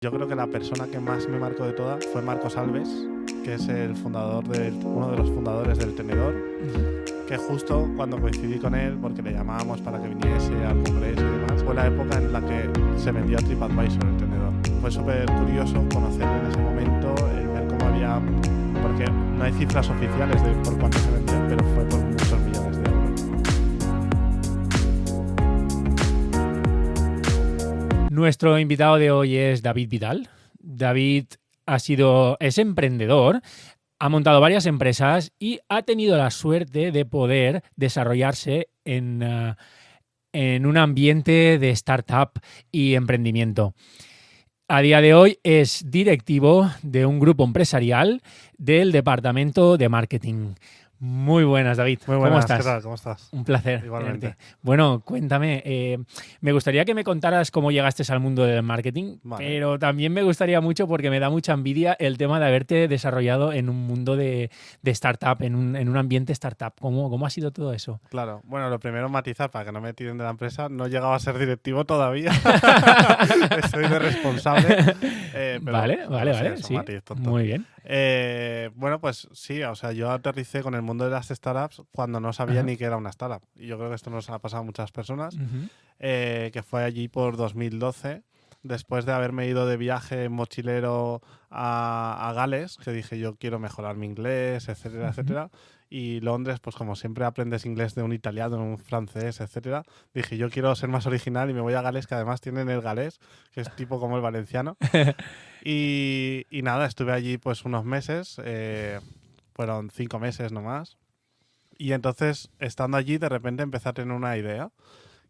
Yo creo que la persona que más me marcó de todas fue Marcos Alves, que es uno de los fundadores del Tenedor, que justo cuando coincidí con él, porque le llamábamos para que viniese al congreso y demás, fue la época en la que se vendió a TripAdvisor el Tenedor. Fue súper curioso conocerlo en ese momento, el ver cómo había, porque no hay cifras oficiales de por cuánto se vendió, pero fue por muchos millones de euros. Nuestro invitado de hoy es David Vidal. David es emprendedor, ha montado varias empresas y ha tenido la suerte de poder desarrollarse en un ambiente de startup y emprendimiento. A día de hoy es directivo de un grupo empresarial del departamento de marketing. Muy buenas, David. Muy buenas, ¿Cómo estás? ¿qué tal? ¿Cómo estás? Un placer. Igualmente. Tenerte. Bueno, cuéntame. Me gustaría que me contaras cómo llegaste al mundo del marketing, Vale. pero también me gustaría mucho, porque me da mucha envidia el tema de haberte desarrollado en un mundo de startup, en un ambiente startup. ¿Cómo ha sido todo eso? Claro, bueno, lo primero matizar para que no me tiren de la empresa, no he llegado a ser directivo todavía. Soy de responsable. Pero Vale, eso, sí. matiz tonto. Muy bien. Bueno, pues sí, o sea, yo aterricé con el mundo de las startups cuando no sabía ni que era una startup. Y yo creo que esto nos ha pasado a muchas personas, que fue allí por 2012, después de haberme ido de viaje mochilero a Gales, que dije yo quiero mejorar mi inglés, etcétera, etcétera. Y Londres, pues como siempre aprendes inglés de un italiano, de un francés, etcétera. Dije yo quiero ser más original y me voy a Gales, que además tienen el galés, que es tipo como el valenciano. Y nada, estuve allí pues unos meses, fueron 5 meses nomás. Y entonces, estando allí, de repente empecé a tener una idea,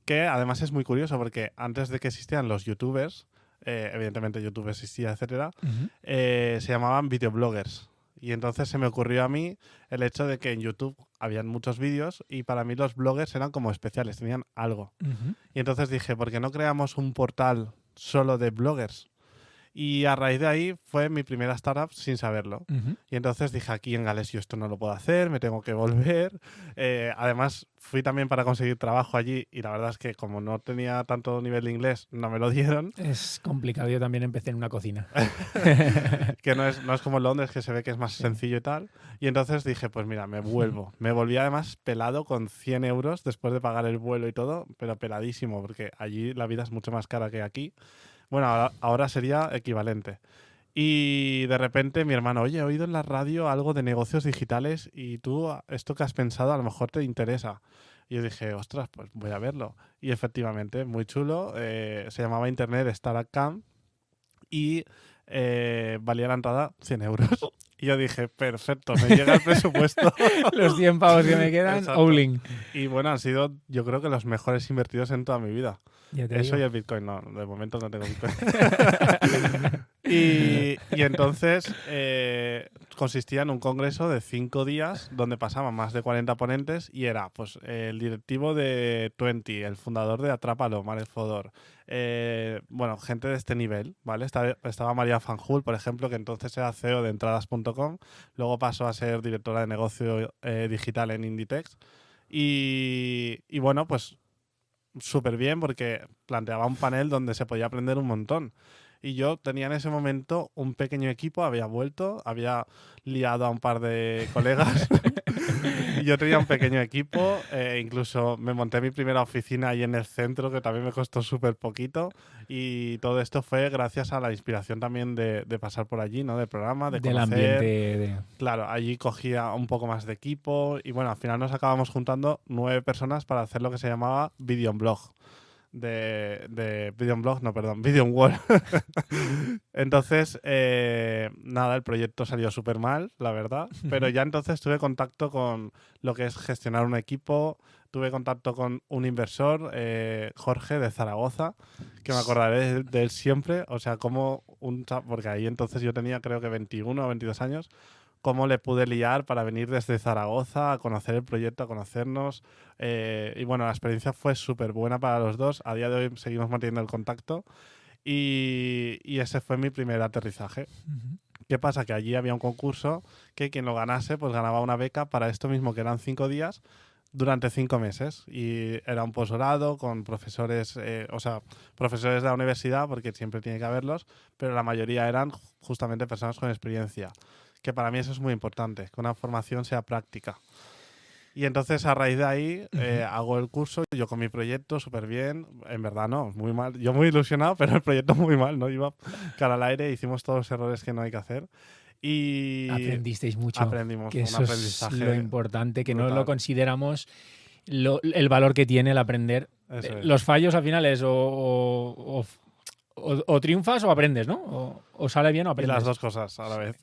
que además es muy curioso porque antes de que existieran los youtubers, evidentemente YouTube existía, etcétera, se llamaban videobloggers. Y entonces se me ocurrió a mí el hecho de que en YouTube habían muchos vídeos y para mí los bloggers eran como especiales, tenían algo. Y entonces dije, ¿por qué no creamos un portal solo de bloggers? Y a raíz de ahí fue mi primera startup sin saberlo. Y entonces dije, aquí en Gales yo esto no lo puedo hacer, me tengo que volver. Además, fui también para conseguir trabajo allí y la verdad es que como no tenía tanto nivel de inglés, no me lo dieron. Es complicado. Yo también empecé en una cocina. Que no es como en Londres, que se ve que es más sencillo y tal. Y entonces dije, pues mira, me vuelvo. Me volví además pelado con 100 euros después de pagar el vuelo y todo, pero peladísimo, porque allí la vida es mucho más cara que aquí. Bueno, ahora sería equivalente. Y de repente mi hermano, oye, he oído en la radio algo de negocios digitales y tú, esto que has pensado, a lo mejor te interesa. Y yo dije, ostras, pues voy a verlo. Y efectivamente, muy chulo. Se llamaba Internet Startup Camp y valía la entrada 100 euros. Y yo dije, perfecto, me llega el presupuesto. Los 100 pavos que me quedan, Exacto. all-in. Y bueno, han sido, yo creo que los mejores invertidos en toda mi vida. Eso y el Bitcoin, no, de momento no tengo Bitcoin. y entonces consistía en un congreso de 5 días donde pasaban más de 40 ponentes y era pues el directivo de Twenty, el fundador de Atrápalo, Marek Fodor, bueno, gente de este nivel, ¿vale? Estaba María Fanjul, por ejemplo, que entonces era CEO de entradas.com, luego pasó a ser directora de negocio digital en Inditex y bueno, pues súper bien porque planteaba un panel donde se podía aprender un montón. Y yo tenía en ese momento un pequeño equipo, había vuelto, había liado a un par de colegas y yo tenía un pequeño equipo, incluso me monté mi primera oficina ahí en el centro que también me costó súper poquito y todo esto fue gracias a la inspiración también de pasar por allí, ¿no? Del programa, de del conocer. ambiente. Claro, allí cogía un poco más de equipo y bueno, al final nos acabamos juntando 9 personas para hacer lo que se llamaba Video Blog. De Video Blog, no, perdón, Video Wall. Entonces, nada, el proyecto salió súper mal, la verdad, pero ya entonces tuve contacto con lo que es gestionar un equipo, tuve contacto con un inversor, Jorge de Zaragoza, que me acordaré de él siempre, o sea, porque ahí entonces yo tenía creo que 21 o 22 años, cómo le pude liar para venir desde Zaragoza a conocer el proyecto, a conocernos. Y bueno, la experiencia fue súper buena para los dos. A día de hoy seguimos manteniendo el contacto. Y ese fue mi primer aterrizaje. ¿Qué pasa? Que allí había un concurso que quien lo ganase, pues ganaba una beca para esto mismo, que eran 5 días, durante 5 meses. Y era un posgrado con profesores, profesores de la universidad, porque siempre tiene que haberlos, pero la mayoría eran justamente personas con experiencia. Que para mí eso es muy importante, que una formación sea práctica. Y entonces a raíz de ahí hago el curso, yo con mi proyecto súper bien, en verdad no, muy mal, yo muy ilusionado, pero el proyecto muy mal, ¿no? Iba cara al aire, hicimos todos los errores que no hay que hacer y Aprendisteis mucho. aprendimos, Que un eso aprendizaje es lo importante, que brutal. no lo consideramos el valor que tiene el aprender. Eso es. Los fallos al final es o triunfas o aprendes, ¿no? O sale bien o Y aprendes. las dos cosas a la vez.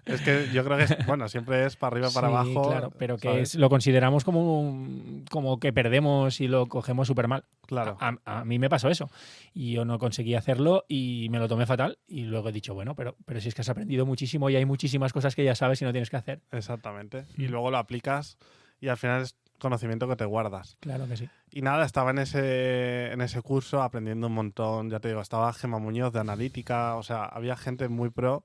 Es que yo creo que, siempre es para arriba, para Sí, abajo. claro, pero que ¿sabes? lo consideramos como que perdemos y lo cogemos súper mal. Claro. A mí me pasó eso. Y yo no conseguí hacerlo y me lo tomé fatal. Y luego he dicho, bueno, pero si es que has aprendido muchísimo y hay muchísimas cosas que ya sabes y no tienes que hacer. Exactamente. Y luego lo aplicas y al final es conocimiento que te guardas. Claro que sí. Y nada, estaba en ese curso aprendiendo un montón. Ya te digo, estaba Gemma Muñoz de analítica, o sea, había gente muy pro.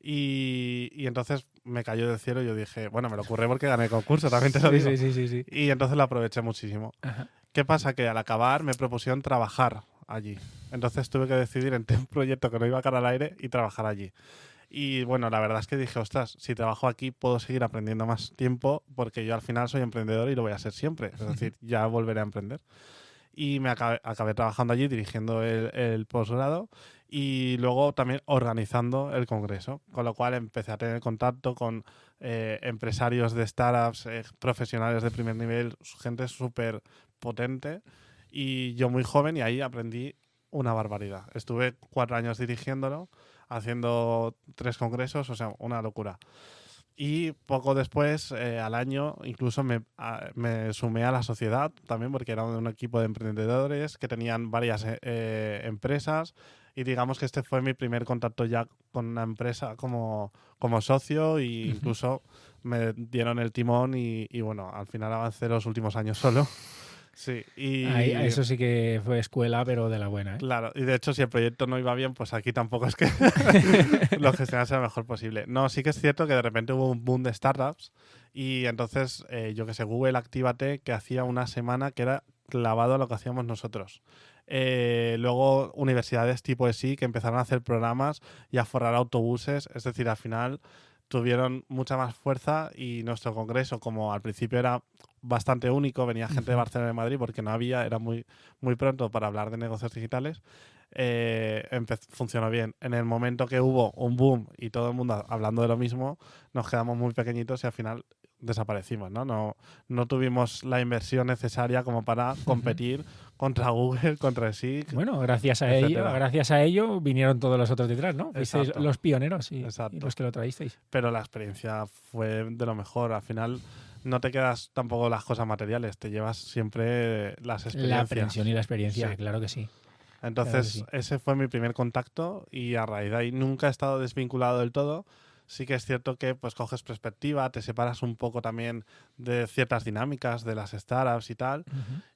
Y entonces me cayó del cielo y yo dije, bueno, me lo ocurre porque gané el concurso, también te lo digo. Sí. Y entonces lo aproveché muchísimo. Ajá. ¿Qué pasa? Que al acabar me propusieron trabajar allí. Entonces tuve que decidir entre un proyecto que no iba a cara al aire y trabajar allí. Y bueno, la verdad es que dije, ostras, si trabajo aquí puedo seguir aprendiendo más tiempo porque yo al final soy emprendedor y lo voy a ser siempre. Es decir, ya volveré a emprender. Y me acabé trabajando allí dirigiendo el posgrado y luego también organizando el congreso, con lo cual empecé a tener contacto con empresarios de startups, profesionales de primer nivel, gente súper potente y yo muy joven y ahí aprendí una barbaridad. Estuve 4 años dirigiéndolo, haciendo 3 congresos, o sea, una locura. Y poco después, al año, incluso me sumé a la sociedad también porque era un equipo de emprendedores que tenían varias empresas y digamos que este fue mi primer contacto ya con una empresa como socio e incluso me dieron el timón y bueno, al final avancé los últimos años solo. Sí, Eso sí que fue escuela, pero de la buena, ¿eh? Claro, y de hecho si el proyecto no iba bien, pues aquí tampoco es que lo gestionase lo mejor posible. No, sí que es cierto que de repente hubo un boom de startups y entonces, yo que sé, Google Actívate, que hacía una semana que era clavado a lo que hacíamos nosotros. Luego universidades tipo ESI que empezaron a hacer programas y a forrar autobuses, es decir, al final tuvieron mucha más fuerza y nuestro congreso, como al principio era bastante único, venía gente de Barcelona y de Madrid porque no había, era muy, muy pronto para hablar de negocios digitales, funcionó bien. En el momento que hubo un boom y todo el mundo hablando de lo mismo, nos quedamos muy pequeñitos y al final desaparecimos, ¿no? No tuvimos la inversión necesaria como para competir contra Google, contra SIG. Bueno, gracias a ello vinieron todos los otros detrás, ¿no? Fuisteis los pioneros y los que lo traísteis. Pero la experiencia fue de lo mejor. Al final no te quedas tampoco las cosas materiales, te llevas siempre las experiencias. La aprensión y la experiencia, sí. Claro que sí. Entonces, claro que sí. Ese fue mi primer contacto y a raíz de ahí nunca he estado desvinculado del todo. Sí que es cierto que pues coges perspectiva, te separas un poco también de ciertas dinámicas de las startups y tal,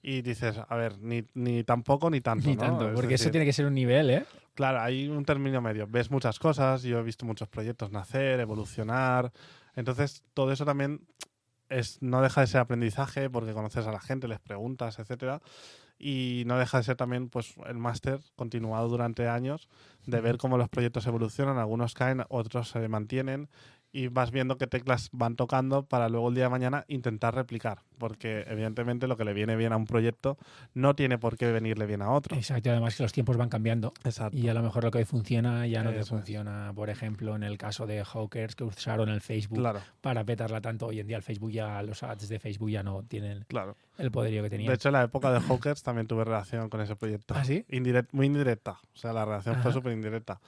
y dices, a ver, ni tampoco ni tanto. Ni ¿no? tanto, Es porque decir, eso tiene que ser un nivel, ¿eh? Claro, hay un término medio. Ves muchas cosas, yo he visto muchos proyectos nacer, evolucionar. Entonces, todo eso también no deja de ser aprendizaje porque conoces a la gente, les preguntas, etcétera. Y no deja de ser también pues el máster continuado durante años de ver cómo los proyectos evolucionan, algunos caen, otros se mantienen y vas viendo qué teclas van tocando para luego el día de mañana intentar replicar, porque evidentemente lo que le viene bien a un proyecto no tiene por qué venirle bien a otro. Exacto, además que los tiempos van cambiando. Exacto. Y a lo mejor lo que hoy funciona ya no te funciona. Por ejemplo, en el caso de Hawkers que usaron el Facebook para petarla tanto, hoy en día el Facebook los ads de Facebook ya no tienen el poderío que tenían. De hecho, en la época de Hawkers también tuve relación con ese proyecto. ¿Ah, sí? Muy indirecta. O sea, la relación fue súper indirecta.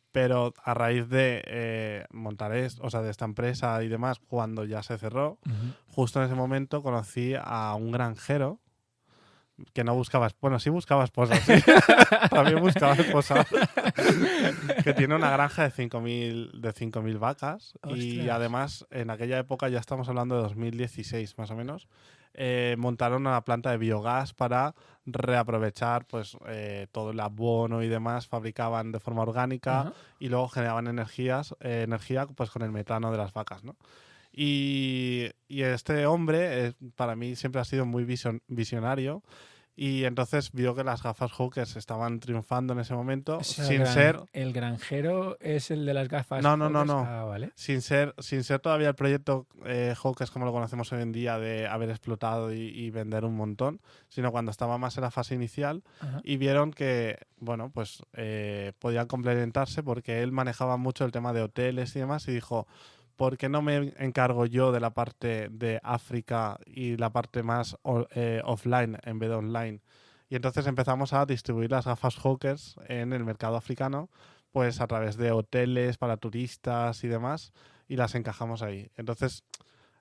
Pero a raíz de montar de esta empresa y demás, cuando ya se cerró, justo en ese momento conocí a un granjero que no buscaba, bueno, sí buscaba esposa, sí. También buscaba esposa. Que tiene una granja de 5.000 vacas. Ostras. Y además, en aquella época, ya estamos hablando de 2016 más o menos, montaron una planta de biogás para reaprovechar pues todo el abono y demás, fabricaban de forma orgánica y luego generaban energía pues con el metano de las vacas, ¿no? Y este hombre para mí siempre ha sido muy visionario. Y entonces vio que las gafas Hawkers estaban triunfando en ese momento, O sea, sin ser... el granjero es el de las gafas No. Hawkers. Ah, vale. Sin ser todavía el proyecto Hawkers como lo conocemos hoy en día, de haber explotado y vender un montón, sino cuando estaba más en la fase inicial. Ajá. Y vieron que, bueno, pues podían complementarse porque él manejaba mucho el tema de hoteles y demás, y dijo, ¿por qué no me encargo yo de la parte de África y la parte más offline en vez de online? Y entonces empezamos a distribuir las gafas Hawkers en el mercado africano, pues a través de hoteles para turistas y demás, y las encajamos ahí. Entonces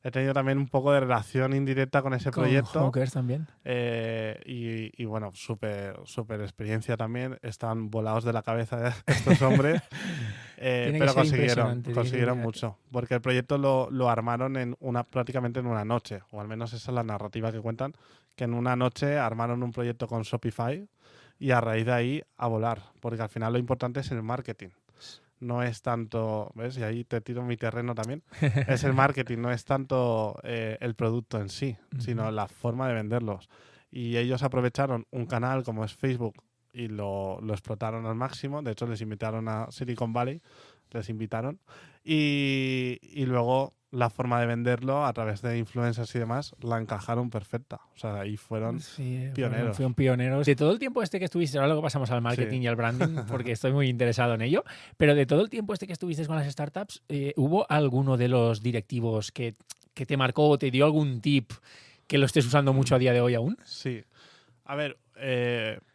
he tenido también un poco de relación indirecta con ese proyecto. Con Hawkers también. Y bueno, súper experiencia también. Están volados de la cabeza estos hombres. Pero consiguieron mucho. Porque el proyecto lo armaron prácticamente en una noche. O al menos esa es la narrativa que cuentan. Que en una noche armaron un proyecto con Shopify y a raíz de ahí a volar. Porque al final lo importante es el marketing. No es tanto, ¿ves? Y ahí te tiro mi terreno también. Es el marketing, no es tanto el producto en sí, sino la forma de venderlos. Y ellos aprovecharon un canal como es Facebook y lo explotaron al máximo. De hecho, les invitaron a Silicon Valley, y luego la forma de venderlo a través de influencers y demás la encajaron perfecta. O sea, ahí fueron pioneros. Fueron pioneros. De todo el tiempo que estuviste, ahora luego pasamos al marketing y al branding, porque estoy muy interesado en ello, pero de todo el tiempo que estuviste con las startups, ¿hubo alguno de los directivos que te marcó o te dio algún tip que lo estés usando mucho a día de hoy aún? Sí. A ver,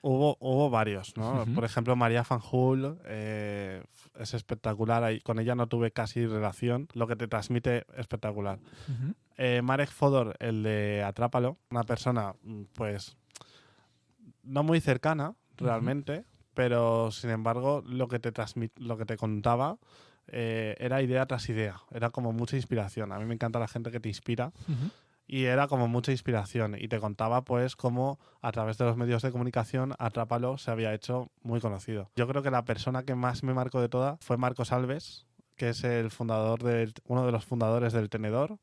hubo varios, ¿no? Por ejemplo, María Fanjul es espectacular. Con ella no tuve casi relación. Lo que te transmite, espectacular. Marek Fodor, el de Atrápalo, una persona, pues, no muy cercana, realmente, pero, sin embargo, lo que te contaba era idea tras idea. Era como mucha inspiración. A mí me encanta la gente que te inspira. Y era como mucha inspiración. Y te contaba, pues, cómo a través de los medios de comunicación Atrápalo se había hecho muy conocido. Yo creo que la persona que más me marcó de todas fue Marcos Alves, que es uno de los fundadores del Tenedor,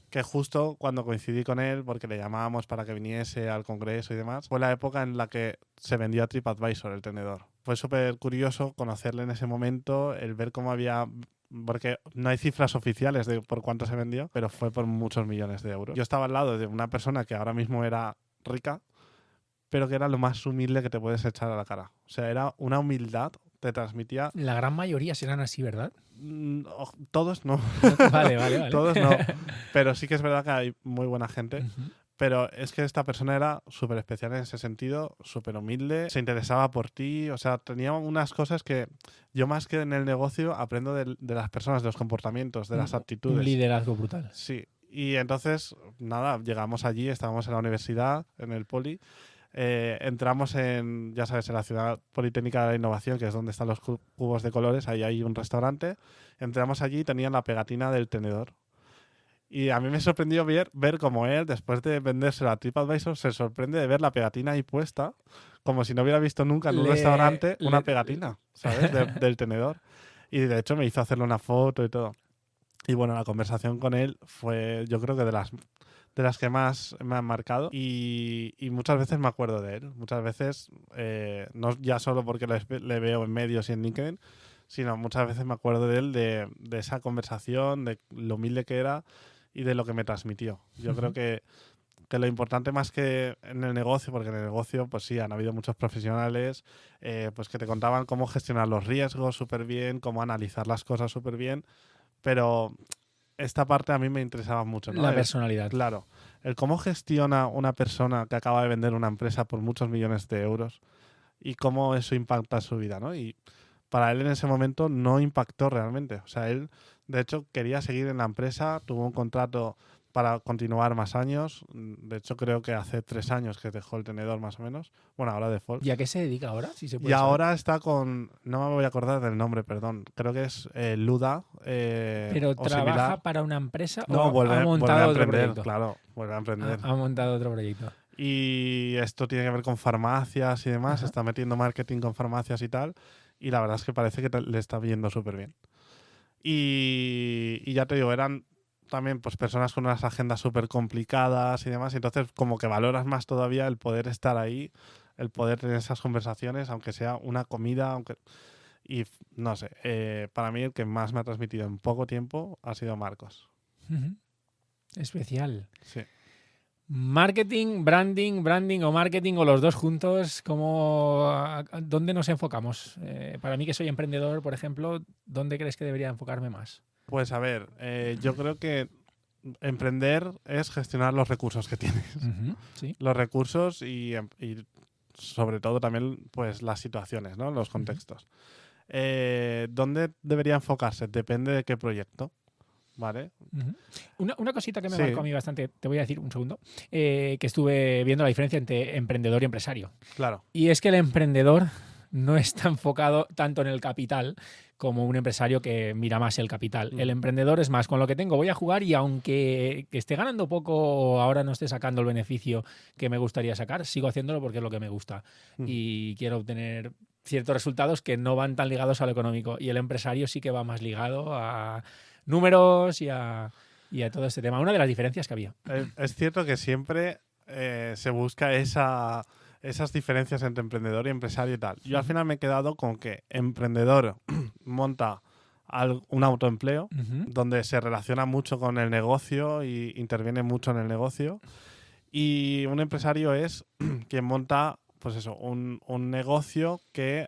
que justo cuando coincidí con él, porque le llamábamos para que viniese al congreso y demás, fue la época en la que se vendió a TripAdvisor el Tenedor. Fue súper curioso conocerle en ese momento, el ver cómo había... Porque no hay cifras oficiales de por cuánto se vendió, pero fue por muchos millones de euros. Yo estaba al lado de una persona que ahora mismo era rica, pero que era lo más humilde que te puedes echar a la cara. O sea, era una humildad, te transmitía... La gran mayoría serán así, ¿verdad? Todos no. Vale. Todos no. Pero sí que es verdad que hay muy buena gente. Pero es que esta persona era súper especial en ese sentido, súper humilde, se interesaba por ti, o sea, tenía unas cosas que yo más que en el negocio aprendo de las personas, de los comportamientos, de las actitudes. Un liderazgo brutal. Sí, y entonces, nada, llegamos allí, estábamos en la universidad, en el Poli, entramos en, ya sabes, en la Ciudad Politécnica de la Innovación, que es donde están los cubos de colores, ahí hay un restaurante, entramos allí y tenían la pegatina del Tenedor. Y a mí me sorprendió ver cómo él, después de vendérselo a TripAdvisor, se sorprende de ver la pegatina ahí puesta, como si no hubiera visto nunca en un restaurante una pegatina, ¿sabes? Del Tenedor. Y de hecho me hizo hacerle una foto y todo. Y bueno, la conversación con él fue, yo creo que de las que más me han marcado. Y muchas veces me acuerdo de él. Muchas veces, no ya solo porque le veo en medios y en LinkedIn, sino muchas veces me acuerdo de él, de esa conversación, de lo humilde que era y de lo que me transmitió. Yo creo que lo importante más que en el negocio, porque en el negocio pues sí, han habido muchos profesionales pues que te contaban cómo gestionar los riesgos súper bien, cómo analizar las cosas súper bien, pero esta parte a mí me interesaba mucho, ¿no? La personalidad. Claro, el cómo gestiona una persona que acaba de vender una empresa por muchos millones de euros y cómo eso impacta en su vida, ¿no? Y para él en ese momento no impactó realmente. O sea, él, de hecho, quería seguir en la empresa, tuvo un contrato para continuar más años. De hecho, creo que hace 3 años que dejó el Tenedor, más o menos. Bueno, ahora Default. ¿Y a qué se dedica ahora? Si se puede y saber. Ahora está con... No me voy a acordar del nombre, perdón. Creo que es Luda. ¿Pero trabaja similar. para una empresa No, o ha montado a otro emprender, proyecto? claro. Vuelve a emprender. Ha montado otro proyecto. Y esto tiene que ver con farmacias y demás. Ajá. Está metiendo marketing con farmacias y tal. Y la verdad es que parece que le está yendo súper bien. Y ya te digo, eran también pues personas con unas agendas súper complicadas y demás, y entonces como que valoras más todavía el poder estar ahí, el poder tener esas conversaciones, aunque sea una comida, y no sé, para mí el que más me ha transmitido en poco tiempo ha sido Marcos. Especial. Sí. Marketing, branding o marketing o los dos juntos, ¿dónde nos enfocamos? Para mí que soy emprendedor, por ejemplo, ¿dónde crees que debería enfocarme más? Pues a ver, yo creo que emprender es gestionar los recursos que tienes. Sí. Los recursos y sobre todo también pues las situaciones, ¿no? Los contextos. ¿Dónde debería enfocarse? Depende de qué proyecto. ¿Vale? Una cosita que me marcó a mí bastante, te voy a decir un segundo, que estuve viendo la diferencia entre emprendedor y empresario. Claro. Y es que el emprendedor no está enfocado tanto en el capital como un empresario que mira más el capital. El emprendedor es más, con lo que tengo voy a jugar y aunque esté ganando poco o ahora no esté sacando el beneficio que me gustaría sacar, sigo haciéndolo porque es lo que me gusta. Y quiero obtener ciertos resultados que no van tan ligados a lo económico. Y el empresario sí que va más ligado a números y a todo este tema. Una de las diferencias que había. Es cierto que siempre se busca esas diferencias entre emprendedor y empresario y tal. Yo al final me he quedado con que emprendedor monta un autoempleo donde se relaciona mucho con el negocio y interviene mucho en el negocio. Y un empresario es quien monta pues eso, un negocio que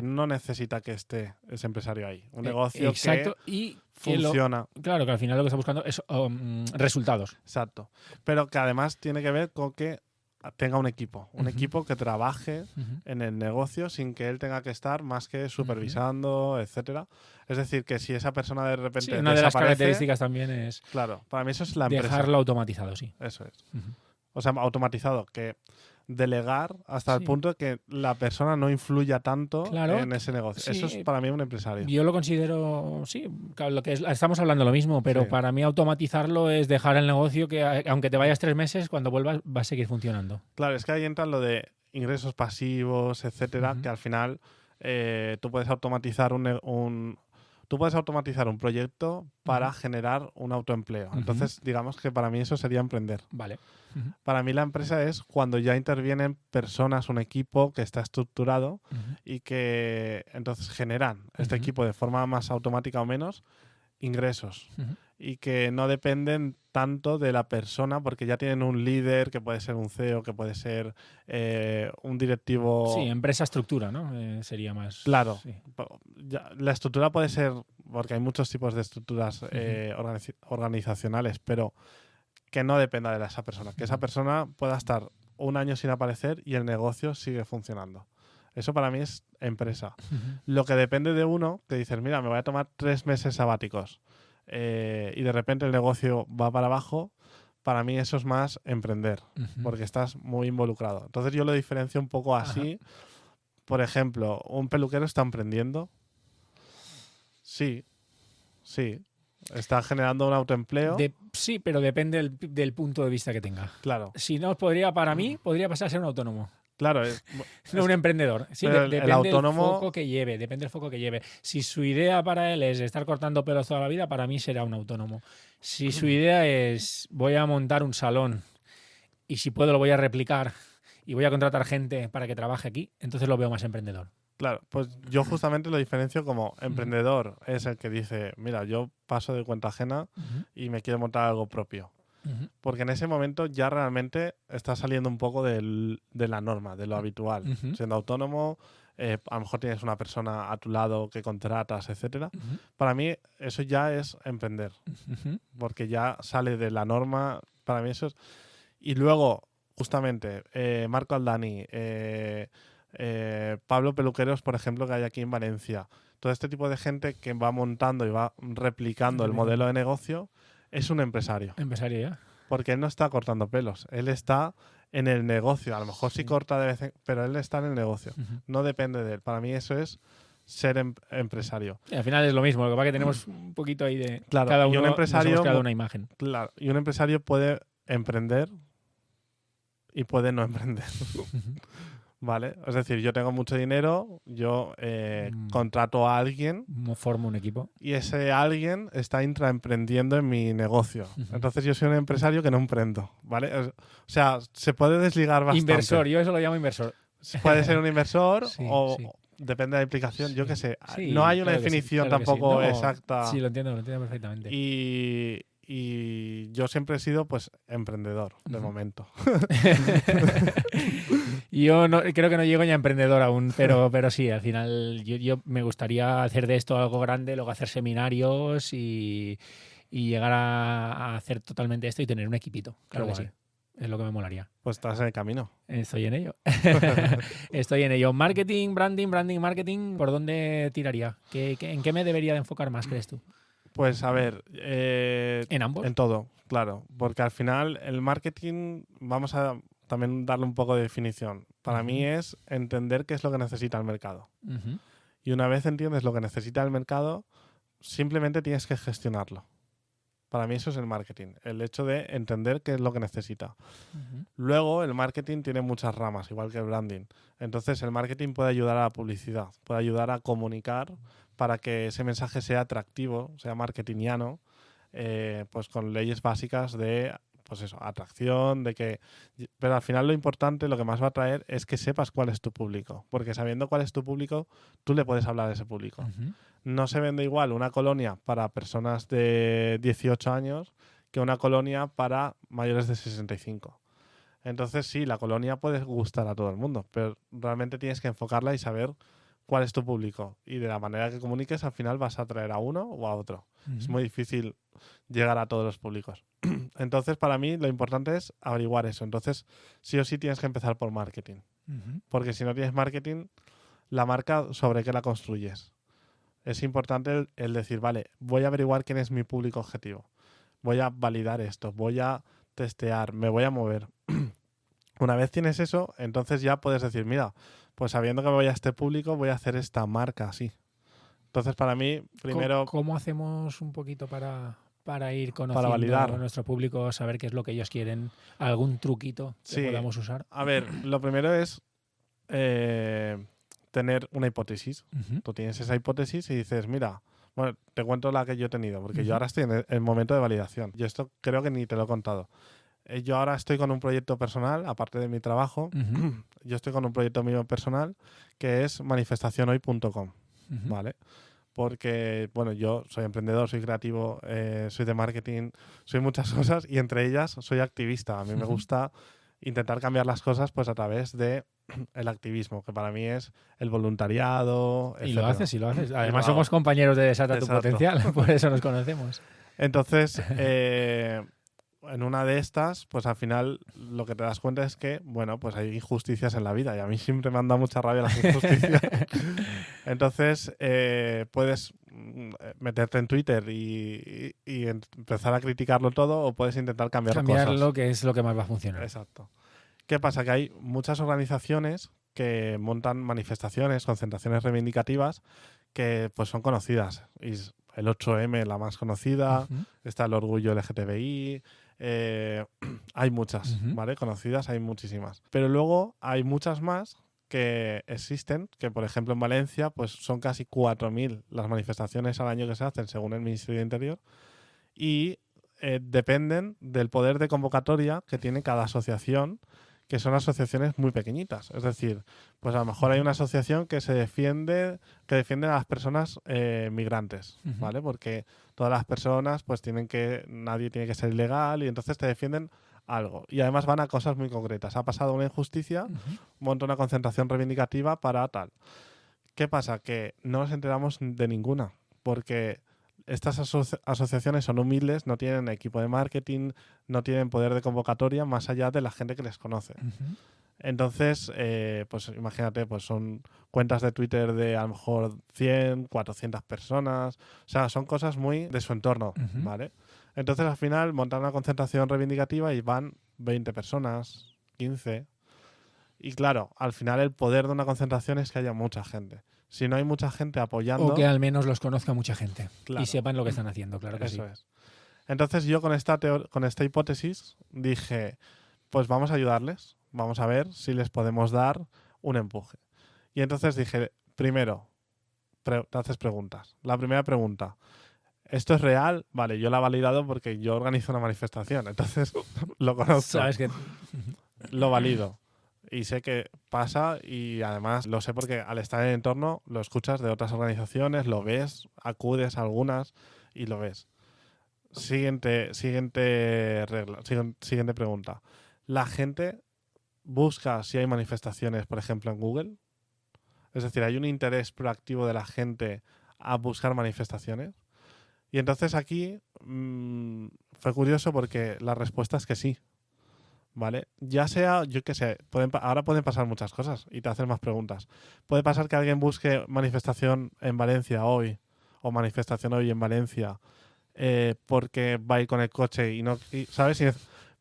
no necesita que esté ese empresario ahí. Un negocio exacto, que y funciona. Claro, que al final lo que está buscando es resultados. Exacto. Pero que además tiene que ver con que tenga un equipo. Un equipo que trabaje en el negocio sin que él tenga que estar más que supervisando, etcétera. Es decir, que si esa persona de repente una de las características también es... Claro, para mí eso es la empresa. Dejarlo automatizado, sí. Eso es. O sea, automatizado, que delegar hasta el punto de que la persona no influya tanto en ese negocio. Sí, eso es para mí un empresario. Yo lo considero, sí, lo que estamos hablando lo mismo, pero para mí automatizarlo es dejar el negocio que aunque te vayas 3 meses, cuando vuelvas va a seguir funcionando. Claro, es que ahí entra lo de ingresos pasivos, etcétera, que al final tú puedes automatizar tú puedes automatizar un proyecto para generar un autoempleo. Entonces, digamos que para mí eso sería emprender. Vale. Para mí la empresa es cuando ya intervienen personas, un equipo que está estructurado y que entonces generan este equipo de forma más automática o menos ingresos y que no dependen tanto de la persona porque ya tienen un líder que puede ser un CEO, que puede ser un directivo. Sí, empresa estructura, ¿no? Sería más... Claro. Sí. La estructura puede ser, porque hay muchos tipos de estructuras organizacionales, pero que no dependa de esa persona. Que esa persona pueda estar un año sin aparecer y el negocio sigue funcionando. Eso para mí es empresa. Lo que depende de uno, que dices, mira, me voy a tomar 3 meses sabáticos y de repente el negocio va para abajo, para mí eso es más emprender, porque estás muy involucrado. Entonces yo lo diferencio un poco así. Por ejemplo, ¿un peluquero está emprendiendo? Sí. Está generando un autoempleo. Sí, pero depende del punto de vista que tenga. Claro. Si no, para mí, podría pasar a ser un autónomo. Claro. No un emprendedor. Sí, depende el autónomo... del foco que lleve. Depende del foco que lleve. Si su idea para él es estar cortando pelos toda la vida, para mí será un autónomo. Si su idea es voy a montar un salón y si puedo lo voy a replicar y voy a contratar gente para que trabaje aquí, entonces lo veo más emprendedor. Claro, pues yo justamente lo diferencio como emprendedor. Es el que dice, mira, yo paso de cuenta ajena y me quiero montar algo propio. Porque en ese momento ya realmente está saliendo un poco de la norma, de lo habitual. Siendo autónomo, a lo mejor tienes una persona a tu lado que contratas, etcétera. Para mí eso ya es emprender. Porque ya sale de la norma. Para mí eso es... Y luego, justamente, Marco Aldani... Pablo Peluqueros, por ejemplo, que hay aquí en Valencia. Todo este tipo de gente que va montando y va replicando el modelo de negocio es un empresario. Empresario ya. Porque él no está cortando pelos, él está en el negocio. A lo mejor sí corta de vez en cuando, pero él está en el negocio. No depende de él. Para mí eso es ser empresario. Y al final es lo mismo, lo que pasa es que tenemos un poquito ahí de... Claro, cada uno y un empresario, nos hemos creado una imagen. Claro, y un empresario puede emprender y puede no emprender. ¿vale? Es decir, yo tengo mucho dinero, yo contrato a alguien Formo un equipo. y ese alguien está intraemprendiendo en mi negocio. Entonces yo soy un empresario que no emprendo, ¿vale? O sea, se puede desligar bastante. Inversor, yo eso lo llamo inversor. Puede ser un inversor Sí, o sí. depende de la implicación, yo Sí, qué sé. sí, No hay una claro que sí, definición claro que sí. tampoco No, exacta. Sí, lo entiendo perfectamente. Y yo siempre he sido pues emprendedor de momento. Yo creo que no llego ni a emprendedor aún, pero sí, al final yo me gustaría hacer de esto algo grande, luego hacer seminarios y llegar a hacer totalmente esto y tener un equipito. Claro Qué que sí. guay. Es lo que me molaría. Pues estás en el camino. Estoy en ello. Estoy en ello. Marketing, marketing, ¿por dónde tiraría? ¿En qué me debería de enfocar más, crees tú? Pues a ver, ¿En ambos? en todo, claro, porque al final el marketing, vamos a también darle un poco de definición. Para mí es entender qué es lo que necesita el mercado. Y una vez entiendes lo que necesita el mercado, simplemente tienes que gestionarlo. Para mí eso es el marketing, el hecho de entender qué es lo que necesita. Luego, el marketing tiene muchas ramas, igual que el branding. Entonces, el marketing puede ayudar a la publicidad, puede ayudar a comunicar para que ese mensaje sea atractivo, sea marketingiano, pues con leyes básicas de pues eso, atracción, de que... Pero al final lo importante, lo que más va a traer es que sepas cuál es tu público, porque sabiendo cuál es tu público, tú le puedes hablar a ese público. No se vende igual una colonia para personas de 18 años que una colonia para mayores de 65. Entonces sí, la colonia puede gustar a todo el mundo, pero realmente tienes que enfocarla y saber cuál es tu público. Y de la manera que comuniques, al final vas a atraer a uno o a otro. Es muy difícil llegar a todos los públicos. Entonces, para mí, lo importante es averiguar eso. Entonces, sí o sí tienes que empezar por marketing. Porque si no tienes marketing, la marca, ¿sobre qué la construyes? Es importante el decir, vale, voy a averiguar quién es mi público objetivo. Voy a validar esto, voy a testear, me voy a mover. Una vez tienes eso, entonces ya puedes decir, mira, pues sabiendo que me voy a este público, voy a hacer esta marca así. Entonces, para mí, primero... ¿Cómo hacemos un poquito para ir Para conociendo validar a nuestro público, saber qué es lo que ellos quieren? ¿Algún truquito que podamos usar? A ver, lo primero es tener una hipótesis. Tú tienes esa hipótesis y dices, mira, bueno, te cuento la que yo he tenido, porque yo ahora estoy en el momento de validación. Yo esto creo que ni te lo he contado. Yo ahora estoy con un proyecto personal, aparte de mi trabajo, yo estoy con un proyecto mío personal que es manifestacionhoy.com, ¿vale? Porque, bueno, yo soy emprendedor, soy creativo, soy de marketing, soy muchas cosas y entre ellas soy activista. A mí me gusta intentar cambiar las cosas pues a través de el activismo, que para mí es el voluntariado, Y lo haces, y lo haces. Además, lo hago. somos compañeros de Desata tu Exacto. Potencial, por eso nos conocemos. Entonces, en una de estas, pues al final lo que te das cuenta es que, bueno, pues hay injusticias en la vida y a mí siempre me han dado mucha rabia las injusticias. Entonces, puedes meterte en Twitter y empezar a criticarlo todo o puedes intentar cambiar cosas. Lo que es lo que más va a funcionar. Exacto. ¿Qué pasa? Que hay muchas organizaciones que montan manifestaciones, concentraciones reivindicativas que pues son conocidas. Y el 8M, la más conocida, está el Orgullo LGTBI, hay muchas, ¿vale? Conocidas, hay muchísimas. Pero luego hay muchas más que existen, que por ejemplo en Valencia pues son casi 4.000 las manifestaciones al año que se hacen según el Ministerio de Interior y dependen del poder de convocatoria que tiene cada asociación, que son asociaciones muy pequeñitas. Es decir, pues a lo mejor hay una asociación que defiende a las personas migrantes, ¿vale? Porque todas las personas pues nadie tiene que ser ilegal y entonces te defienden algo. Y además van a cosas muy concretas. Ha pasado una injusticia, monta una concentración reivindicativa para tal. ¿Qué pasa? Que no nos enteramos de ninguna, porque estas asociaciones son humildes, no tienen equipo de marketing, no tienen poder de convocatoria más allá de la gente que les conoce. Entonces, pues imagínate, pues son cuentas de Twitter de a lo mejor 100, 400 personas. O sea, son cosas muy de su entorno, ¿vale? Entonces, al final, montan una concentración reivindicativa y van 20 personas, 15. Y claro, al final el poder de una concentración es que haya mucha gente. Si no hay mucha gente apoyando... O que al menos los conozca mucha gente claro, y sepan lo que están haciendo, claro que eso sí. es. Entonces yo con esta hipótesis dije, pues vamos a ayudarles, vamos a ver si les podemos dar un empuje. Y entonces dije, primero, te haces preguntas. La primera pregunta, ¿esto es real? Vale, yo la he validado porque yo organizo una manifestación, entonces lo conozco. Sabes que Lo valido. Y sé que pasa y además lo sé porque al estar en el entorno lo escuchas de otras organizaciones, lo ves, acudes a algunas y lo ves. Siguiente regla, siguiente pregunta. ¿La gente busca si hay manifestaciones, por ejemplo, en Google? Es decir, ¿hay un interés proactivo de la gente a buscar manifestaciones? Y entonces aquí fue curioso porque la respuesta es que sí. ¿Vale? Ya sea, yo qué sé, ahora pueden pasar muchas cosas y te hacen más preguntas. Puede pasar que alguien busque manifestación en Valencia hoy o manifestación hoy en Valencia porque va a ir con el coche y no, ¿sabes?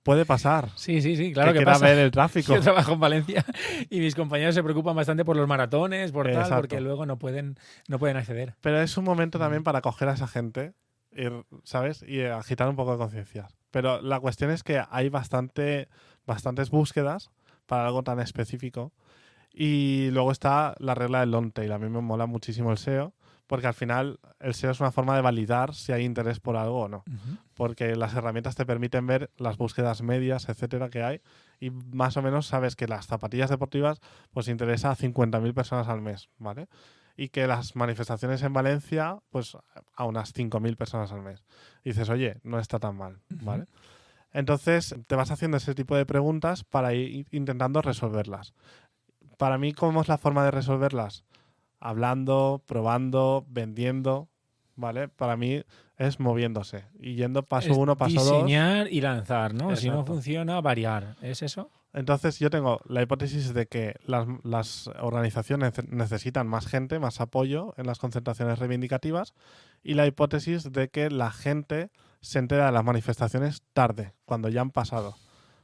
Puede pasar. Sí, claro que quiera pasa. ver el tráfico. Yo trabajo en Valencia y mis compañeros se preocupan bastante por los maratones, por tal, Exacto. porque luego no pueden acceder. Pero es un momento también para coger a esa gente, ¿sabes? Y agitar un poco de conciencia. Pero la cuestión es que hay bastantes búsquedas para algo tan específico. Y luego está la regla del long tail. A mí me mola muchísimo el SEO, porque al final el SEO es una forma de validar si hay interés por algo o no. Porque las herramientas te permiten ver las búsquedas medias, etcétera, que hay. Y más o menos sabes que las zapatillas deportivas pues interesa a 50.000 personas al mes, ¿vale? Y que las manifestaciones en Valencia, pues a unas 5.000 personas al mes. Y dices, oye, no está tan mal, ¿vale? Entonces te vas haciendo ese tipo de preguntas para ir intentando resolverlas. Para mí, ¿cómo es la forma de resolverlas? Hablando, probando, vendiendo, ¿vale? Para mí es moviéndose y yendo paso 1, paso 2. Diseñar y lanzar, ¿no? Exacto. Si no funciona, variar. ¿Es eso? Entonces yo tengo la hipótesis de que las organizaciones necesitan más gente, más apoyo en las concentraciones reivindicativas, y la hipótesis de que la gente se entera de las manifestaciones tarde, cuando ya han pasado.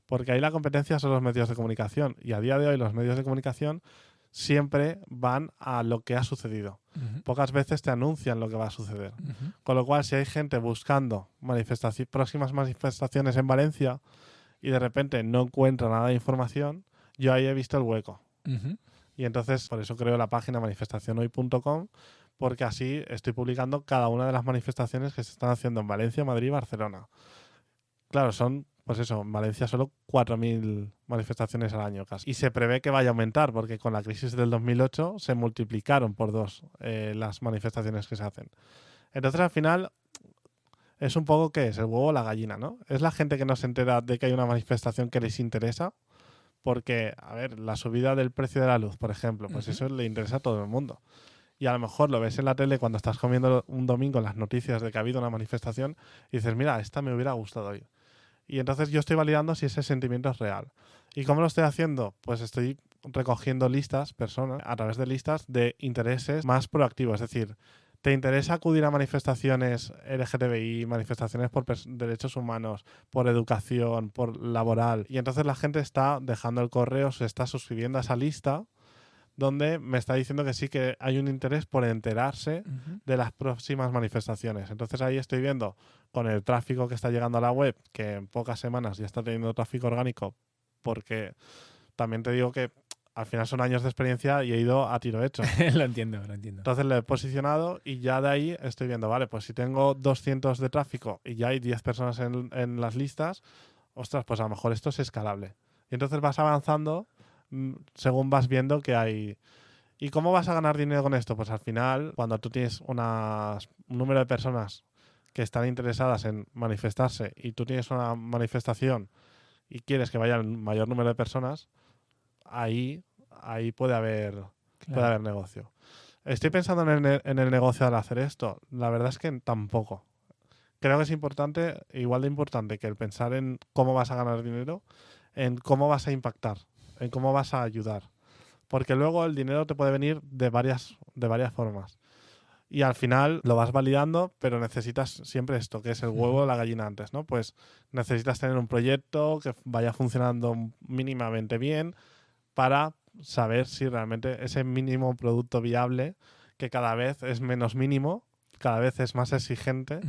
Porque ahí la competencia son los medios de comunicación, y a día de hoy los medios de comunicación siempre van a lo que ha sucedido. Pocas veces te anuncian lo que va a suceder. Con lo cual, si hay gente buscando próximas manifestaciones en Valencia y de repente no encuentra nada de información, yo ahí he visto el hueco. Y entonces, por eso creo la página manifestacionhoy.com, porque así estoy publicando cada una de las manifestaciones que se están haciendo en Valencia, Madrid y Barcelona. Claro, son, pues eso, en Valencia solo 4.000 manifestaciones al año casi. Y se prevé que vaya a aumentar, porque con la crisis del 2008 se multiplicaron por 2 las manifestaciones que se hacen. Entonces, al final, es un poco, ¿qué es? El huevo o la gallina, ¿no? Es la gente que no se entera de que hay una manifestación que les interesa, porque, a ver, la subida del precio de la luz, por ejemplo, pues eso le interesa a todo el mundo. Y a lo mejor lo ves en la tele cuando estás comiendo un domingo las noticias de que ha habido una manifestación y dices, mira, esta me hubiera gustado hoy. Y entonces yo estoy validando si ese sentimiento es real. ¿Y cómo lo estoy haciendo? Pues estoy recogiendo personas, a través de listas de intereses más proactivos. Es decir, ¿te interesa acudir a manifestaciones LGTBI, manifestaciones por derechos humanos, por educación, por laboral? Y entonces la gente está dejando el correo, se está suscribiendo a esa lista donde me está diciendo que sí que hay un interés por enterarse de las próximas manifestaciones. Entonces ahí estoy viendo con el tráfico que está llegando a la web, que en pocas semanas ya está teniendo tráfico orgánico, porque también te digo que al final son años de experiencia y he ido a tiro hecho. Lo entiendo. Entonces le he posicionado y ya de ahí estoy viendo, vale, pues si tengo 200 de tráfico y ya hay 10 personas en las listas, ostras, pues a lo mejor esto es escalable. Y entonces vas avanzando según vas viendo que hay. ¿Y cómo vas a ganar dinero con esto? Pues al final, cuando tú tienes un número de personas que están interesadas en manifestarse y tú tienes una manifestación y quieres que vaya el mayor número de personas, ahí puede haber negocio. ¿Estoy pensando en el negocio al hacer esto? La verdad es que tampoco. Creo que es importante, igual de importante que el pensar en cómo vas a ganar dinero, en cómo vas a impactar, en cómo vas a ayudar. Porque luego el dinero te puede venir de varias formas. Y al final lo vas validando, pero necesitas siempre esto, que es el huevo de la gallina antes, ¿no? Pues necesitas tener un proyecto que vaya funcionando mínimamente bien para saber si realmente ese mínimo producto viable, que cada vez es menos mínimo, cada vez es más exigente.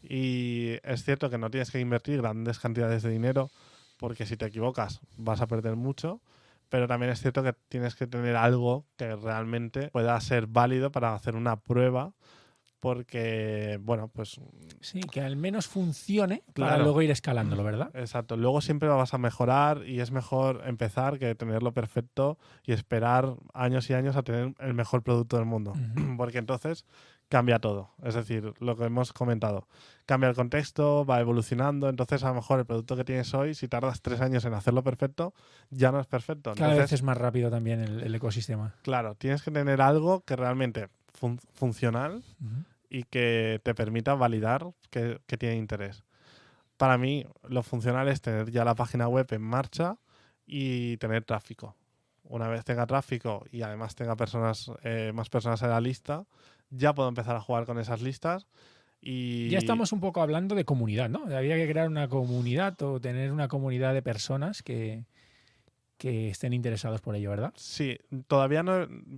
Y es cierto que no tienes que invertir grandes cantidades de dinero, porque si te equivocas vas a perder mucho, pero también es cierto que tienes que tener algo que realmente pueda ser válido para hacer una prueba, porque, bueno, pues Sí, que al menos funcione para claro, luego ir escalándolo, ¿verdad? exacto. Luego siempre vas a mejorar y es mejor empezar que tenerlo perfecto y esperar años y años a tener el mejor producto del mundo, Ujú. porque entonces cambia todo. Es decir, lo que hemos comentado, cambia el contexto, va evolucionando, entonces a lo mejor el producto que tienes hoy, si tardas 3 años en hacerlo perfecto, ya no es perfecto. Cada vez Entonces, es más rápido también el ecosistema. claro, tienes que tener algo que realmente funcional Ujú. y que te permita validar que tiene interés. Para mí, lo funcional es tener ya la página web en marcha y tener tráfico. Una vez tenga tráfico y además tenga más personas en la lista, ya puedo empezar a jugar con esas listas Ya y estamos un poco hablando de comunidad, ¿no? Había que crear una comunidad o tener una comunidad de personas que estén interesados por ello, ¿verdad? sí,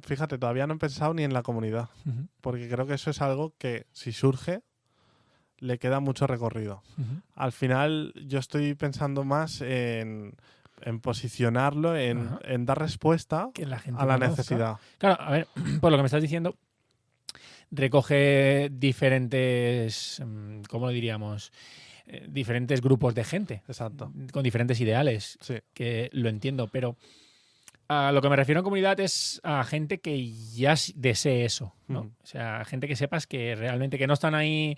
fíjate, todavía no he pensado ni en la comunidad, Ujú, porque creo que eso es algo que si surge le queda mucho recorrido. ujú. Al final yo estoy pensando más en posicionarlo, Ajá. en dar respuesta Que la a gente la conozca. necesidad. Claro, a ver, por lo que me estás diciendo, recoge diferentes, ¿cómo diríamos? Diferentes grupos de gente Exacto. con diferentes ideales, Sí, que lo entiendo, pero a lo que me refiero en comunidad es a gente que ya desee eso, ¿no? ujú, O sea, gente que sepas que realmente que no están ahí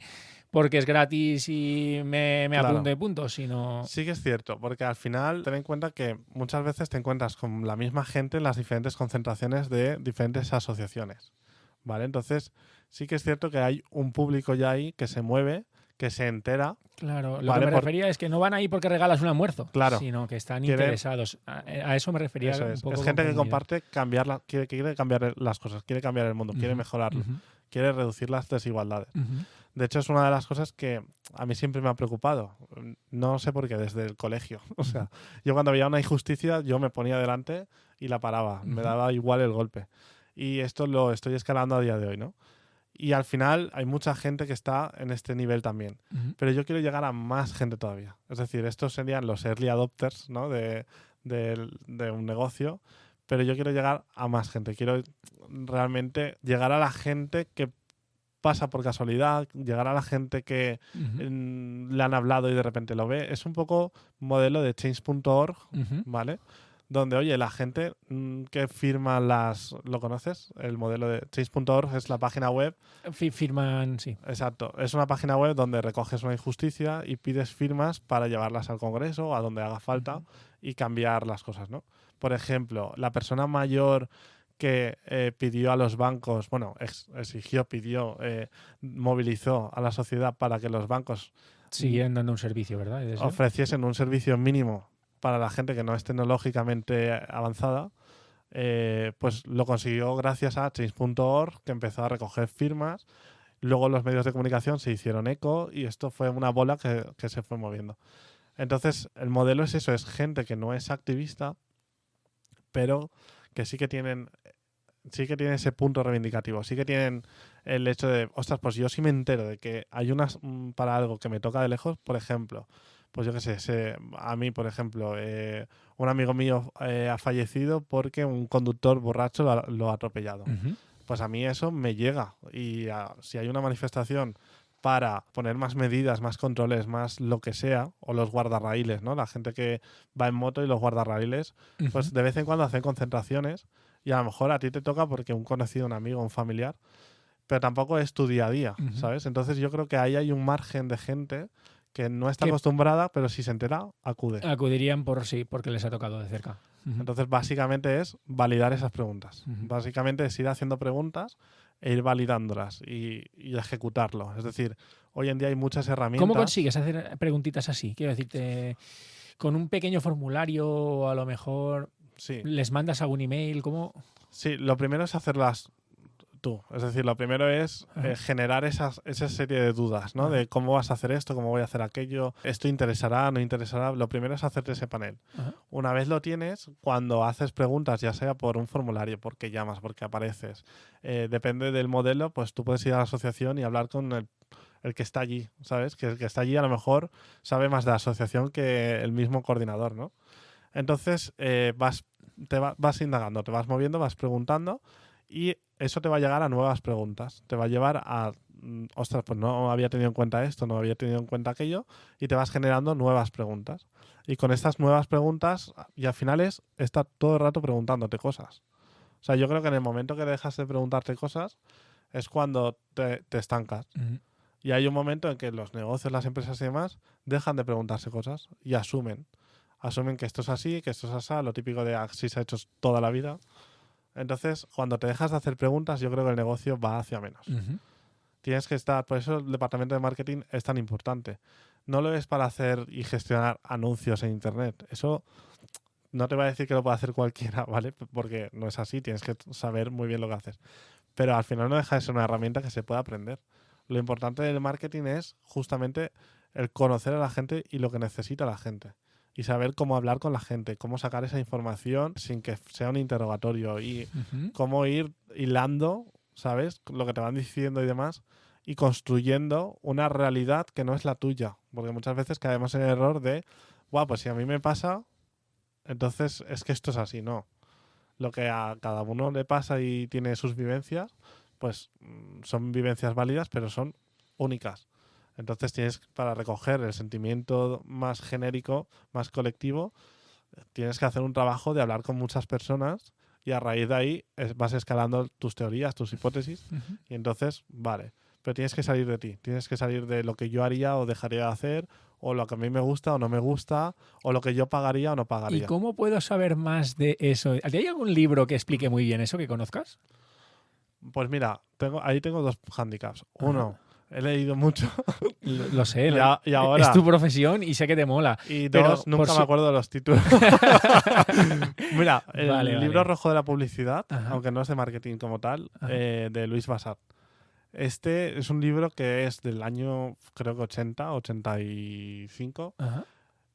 porque es gratis y me apunto claro. de puntos, sino... Sí que es cierto, porque al final ten en cuenta que muchas veces te encuentras con la misma gente en las diferentes concentraciones de diferentes asociaciones, ¿vale? Entonces sí que es cierto que hay un público ya ahí que se mueve, que se entera, Claro, lo que ¿vale? me refería es que no van ahí porque regalas un almuerzo, Claro, sino que están quiere, interesados. A eso me refería eso un es poco con gente que comunidad. comparte quiere cambiar las cosas, quiere cambiar el mundo, quiere Ujú, mejorarlo, ujú, quiere reducir las desigualdades. ujú, De hecho, es una de las cosas que a mí siempre me ha preocupado. No sé por qué, desde el colegio. O ujú, sea, yo cuando veía una injusticia, yo me ponía delante y la paraba. Me ujú, daba igual el golpe. Y esto lo estoy escalando a día de hoy, ¿no? Y al final hay mucha gente que está en este nivel también. ujú. Pero yo quiero llegar a más gente todavía. Es decir, estos serían los early adopters, ¿no? De un negocio. Pero yo quiero llegar a más gente. Quiero realmente llegar a la gente que pasa por casualidad, llegar a la gente que Ujú, le han hablado y de repente lo ve. Es un poco modelo de change.org, ujú. ¿vale? Donde, oye, la gente que firma ¿Lo conoces? El modelo de change.org es la página web. Firman, sí. Exacto. Es una página web donde recoges una injusticia y pides firmas para llevarlas al Congreso o a donde haga falta Ujú, y cambiar las cosas, ¿no? Por ejemplo, la persona mayor que pidió a los bancos, bueno, exigió, pidió, movilizó a la sociedad para que los bancos siguen dando un servicio, ¿verdad? Debe ser. ofreciesen un servicio mínimo para la gente que no es tecnológicamente avanzada, pues lo consiguió gracias a change.org, que empezó a recoger firmas. Luego los medios de comunicación se hicieron eco y esto fue una bola que se fue moviendo. Entonces, el modelo es eso, es gente que no es activista, pero que sí que tienen ese punto reivindicativo, sí que tienen el hecho de, ostras, pues yo sí me entero de que hay para algo que me toca de lejos, por ejemplo, pues yo qué sé, a mí, por ejemplo, un amigo mío ha fallecido porque un conductor borracho lo ha atropellado. Ujú, Pues a mí eso me llega y si hay una manifestación para poner más medidas, más controles, más lo que sea, o los guardarraíles, ¿no? La gente que va en moto y los guardarraíles, ujú. pues de vez en cuando hacen concentraciones y a lo mejor a ti te toca porque un conocido, un amigo, un familiar, pero tampoco es tu día a día, Ujú. ¿sabes? Entonces yo creo que ahí hay un margen de gente que no está Que acostumbrada, pero si se entera, acude. acudirían por sí, porque les ha tocado de cerca. Ujú, Entonces básicamente es validar esas preguntas. ujú. Básicamente es ir haciendo preguntas e ir validándolas y ejecutarlo. Es decir, hoy en día hay muchas ¿Cómo herramientas. consigues hacer preguntitas así? Quiero decirte, con un pequeño formulario o a lo mejor Sí, les mandas algún email, ¿cómo? sí, lo primero es hacerlas tú. Es decir, lo primero es Ajá, generar esa serie de dudas, ¿no? ajá, De cómo vas a hacer esto, cómo voy a hacer aquello, esto interesará, no interesará. Lo primero es hacerte ese panel. ajá. Una vez lo tienes, cuando haces preguntas, ya sea por un formulario, porque llamas, porque apareces, depende del modelo, pues tú puedes ir a la asociación y hablar con el que está allí, ¿sabes? Que el que está allí a lo mejor sabe más de la asociación que el mismo coordinador, ¿no? Entonces vas vas indagando, te vas moviendo, vas preguntando y eso te va a llegar a nuevas preguntas. Te va a llevar a, ostras, pues no había tenido en cuenta esto, no había tenido en cuenta aquello, y te vas generando nuevas preguntas. Y con estas nuevas preguntas, y al final es estar todo el rato preguntándote cosas. O sea, yo creo que en el momento que dejas de preguntarte cosas es cuando te estancas. Y hay un momento en que los negocios, las empresas y demás dejan de preguntarse cosas y asumen. Asumen que esto es así, que esto es así, lo típico de así se ha hecho toda la vida. Entonces, cuando te dejas de hacer preguntas, yo creo que el negocio va hacia menos. Tienes que estar, por eso el departamento de marketing es tan importante. No lo es para hacer y gestionar anuncios en internet. Eso no te voy a decir que lo puede hacer cualquiera, ¿vale? Porque no es así, tienes que saber muy bien lo que haces. Pero al final no deja de ser una herramienta que se puede aprender. Lo importante del marketing es justamente el conocer a la gente y lo que necesita la gente. Y saber cómo hablar con la gente, cómo sacar esa información sin que sea un interrogatorio y cómo ir hilando, ¿sabes? Lo que te van diciendo y demás, y construyendo una realidad que no es la tuya. Porque muchas veces caemos en el error de, guau, pues si a mí me pasa, entonces es que esto es así. No. Lo que a cada uno le pasa y tiene sus vivencias, pues son vivencias válidas, pero son únicas. Entonces tienes, para recoger el sentimiento más genérico, más colectivo, tienes que hacer un trabajo de hablar con muchas personas y a raíz de ahí vas escalando tus teorías, tus hipótesis, y entonces, vale. Pero tienes que salir de ti, tienes que salir de lo que yo haría o dejaría de hacer, o lo que a mí me gusta o no me gusta, o lo que yo pagaría o no pagaría. ¿Y cómo puedo saber más de eso? ¿Hay algún libro que explique muy bien eso que conozcas? Pues mira, ahí tengo dos handicaps. Uno, he leído mucho. Lo sé, y ahora, es tu profesión y sé que te mola. Y dos, nunca me acuerdo de los títulos. Mira, el libro rojo de la publicidad, aunque no es de marketing como tal, de Luis Bassat. Este es un libro que es del año, creo que 80, 85,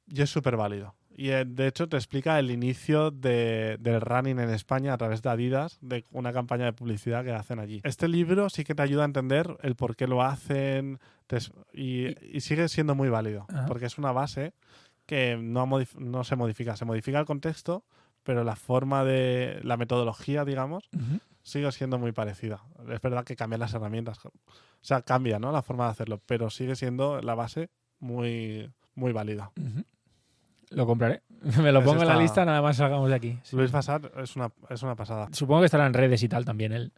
y es súper válido. Y de hecho te explica el inicio del running en España a través de Adidas, de una campaña de publicidad que hacen allí. Este libro sí que te ayuda a entender el por qué lo hacen y sigue siendo muy válido, porque es una base que no se modifica. Se modifica el contexto, pero la forma de la metodología, digamos, sigue siendo muy parecida. Es verdad que cambian las herramientas. O sea, cambia, ¿no?, la forma de hacerlo, pero sigue siendo la base muy, muy válida. Lo compraré. Me lo pongo en la lista nada más salgamos de aquí. Sí. Luis Bassat es una pasada. Supongo que estará en redes y tal también él.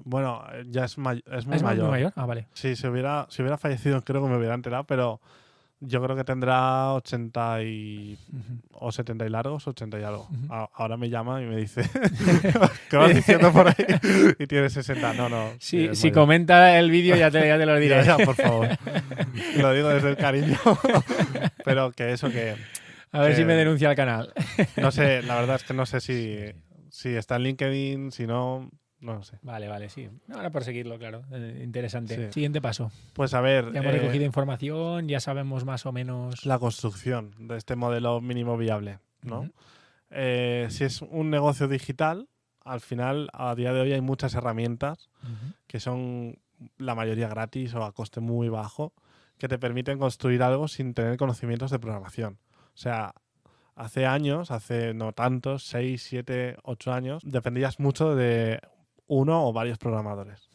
Bueno, ya es muy mayor. ¿Es muy mayor? Ah, vale. Sí, si hubiera fallecido creo que me hubiera enterado, pero yo creo que tendrá 80 o 70 y largos, 80 y algo. Ahora me llama y me dice ¿qué vas diciendo por ahí? Y tiene 60. No. Sí, si comenta el vídeo ya te lo diré. ya, por favor. Lo digo desde el cariño. Pero que eso que... A ver si me denuncia el canal. No sé, la verdad es que no sé si está en LinkedIn, si no... No lo sé. Vale, sí. Ahora por seguirlo, claro. Interesante. Sí. Siguiente paso. Pues a ver... Ya hemos recogido información, ya sabemos más o menos... La construcción de este modelo mínimo viable, ¿no? Si es un negocio digital, al final, a día de hoy hay muchas herramientas que son la mayoría gratis o a coste muy bajo, que te permiten construir algo sin tener conocimientos de programación. O sea... Hace no tantos, 6, 7, 8 años, dependías mucho de uno o varios programadores.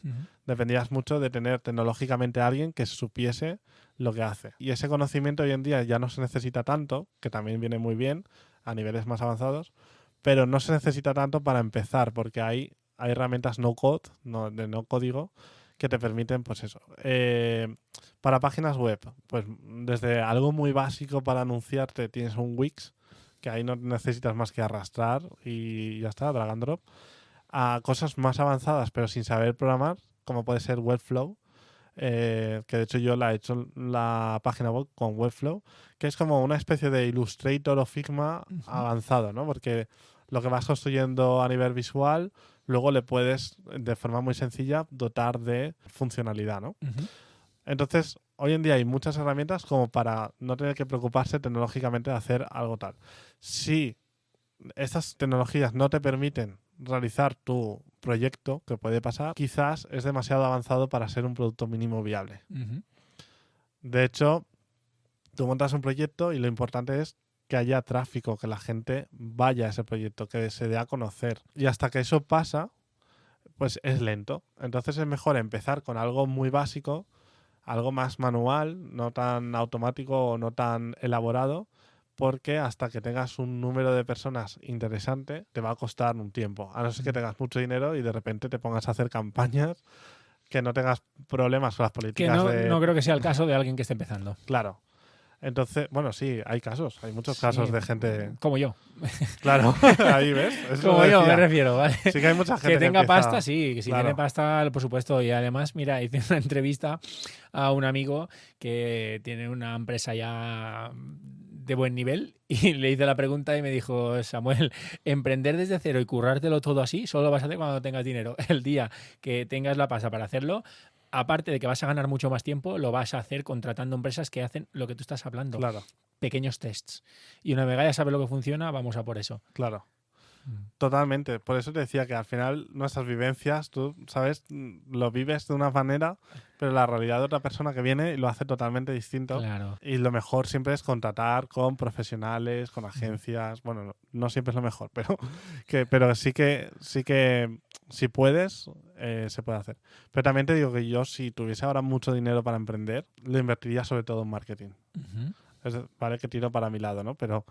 Dependías mucho de tener tecnológicamente a alguien que supiese lo que hace. Y ese conocimiento hoy en día ya no se necesita tanto, que también viene muy bien a niveles más avanzados, pero no se necesita tanto para empezar, porque hay herramientas no-code, de no código, que te permiten, pues eso. Para páginas web, pues desde algo muy básico para anunciarte tienes un Wix, que ahí no necesitas más que arrastrar y ya está, drag and drop, a cosas más avanzadas pero sin saber programar, como puede ser Webflow, que de hecho yo la he hecho la página web con Webflow, que es como una especie de Illustrator o Figma avanzado, ¿no? Porque lo que vas construyendo a nivel visual, luego le puedes, de forma muy sencilla, dotar de funcionalidad, ¿no? Entonces, hoy en día hay muchas herramientas como para no tener que preocuparse tecnológicamente de hacer algo tal. Si estas tecnologías no te permiten realizar tu proyecto, que puede pasar, quizás es demasiado avanzado para ser un producto mínimo viable. De hecho, tú montas un proyecto y lo importante es que haya tráfico, que la gente vaya a ese proyecto, que se dé a conocer. Y hasta que eso pasa, pues es lento. Entonces es mejor empezar con algo muy básico, algo más manual, no tan automático o no tan elaborado, porque hasta que tengas un número de personas interesante te va a costar un tiempo. A no ser que tengas mucho dinero y de repente te pongas a hacer campañas, que no tengas problemas con las Que políticas no creo que sea el caso de alguien que esté empezando. Claro. Entonces, bueno, sí, hay casos, hay muchos casos de gente... Como yo. Claro, ahí ves. Eso Como yo decía. me refiero, ¿vale? Sí que hay mucha gente que tenga empieza... pasta, sí, que si Claro. tiene pasta, por supuesto. Y además, mira, hice una entrevista a un amigo que tiene una empresa ya de buen nivel y le hice la pregunta y me dijo: Samuel, emprender desde cero y currártelo todo así, solo lo vas a hacer cuando tengas dinero. El día que tengas la pasta para hacerlo, aparte de que vas a ganar mucho más tiempo, lo vas a hacer contratando empresas que hacen lo que tú estás hablando. Claro, Pequeños tests. Y una vez ya sabe lo que funciona, vamos a por eso. claro. Totalmente. Por eso te decía que al final nuestras vivencias, tú, ¿sabes? Lo vives de una manera, pero la realidad de otra persona que viene lo hace totalmente distinto. Claro. Y lo mejor siempre es contratar con profesionales, con agencias. Bueno, no siempre es lo mejor, pero sí que si puedes, se puede hacer. Pero también te digo que yo, si tuviese ahora mucho dinero para emprender, lo invertiría sobre todo en marketing. Vale que tiro para mi lado, ¿no? Pero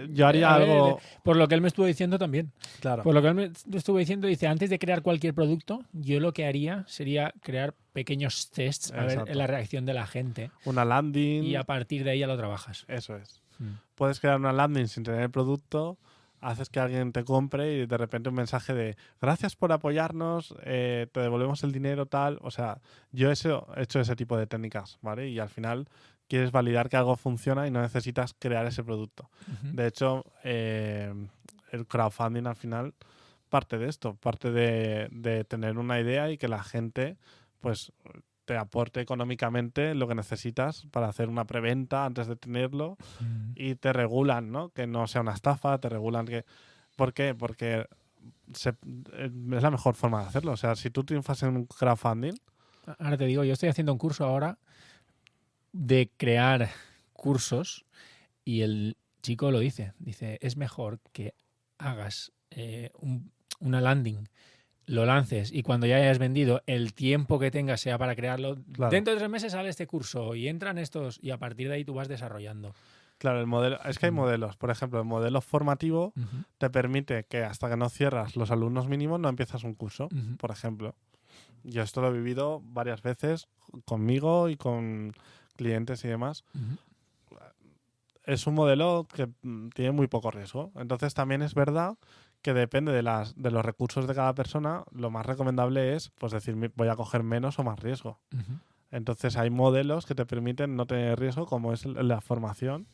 yo haría algo... Por lo que él me estuvo diciendo también. Claro. Por lo que él me estuvo diciendo, dice, antes de crear cualquier producto, yo lo que haría sería crear pequeños tests a ver la reacción de la gente. Una landing. Y a partir de ahí ya lo trabajas. Eso es. Puedes crear una landing sin tener el producto, haces que alguien te compre y de repente un mensaje de gracias por apoyarnos, te devolvemos el dinero, tal. O sea, yo he hecho ese tipo de técnicas, ¿vale? Y al final quieres validar que algo funciona y no necesitas crear ese producto. De hecho, el crowdfunding al final parte de esto, parte de tener una idea y que la gente pues te aporte económicamente lo que necesitas para hacer una preventa antes de tenerlo y te regulan, ¿no? Que no sea una estafa, te regulan que... ¿Por qué? Porque es la mejor forma de hacerlo. O sea, si tú triunfas en un crowdfunding... Ahora te digo, yo estoy haciendo un curso ahora de crear cursos y el chico lo dice, es mejor que hagas una landing, lo lances y cuando ya hayas vendido el tiempo que tengas sea para crearlo, Claro. Dentro de 3 meses sale este curso y entran estos y a partir de ahí tú vas desarrollando. Claro, el modelo, es que hay modelos. Por ejemplo, el modelo formativo te permite que hasta que no cierras los alumnos mínimos no empiezas un curso, por ejemplo. Yo esto lo he vivido varias veces conmigo y con clientes y demás. Es un modelo que tiene muy poco riesgo. Entonces también es verdad que depende de los recursos de cada persona, lo más recomendable es pues decir, voy a coger menos o más riesgo. Entonces hay modelos que te permiten no tener riesgo, como es la formación,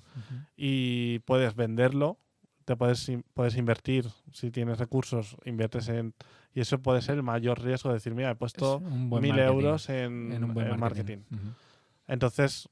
y puedes venderlo, puedes invertir, si tienes recursos, inviertes en... Y eso puede ser el mayor riesgo de decir, mira, he puesto 1.000 euros en un buen marketing. Entonces,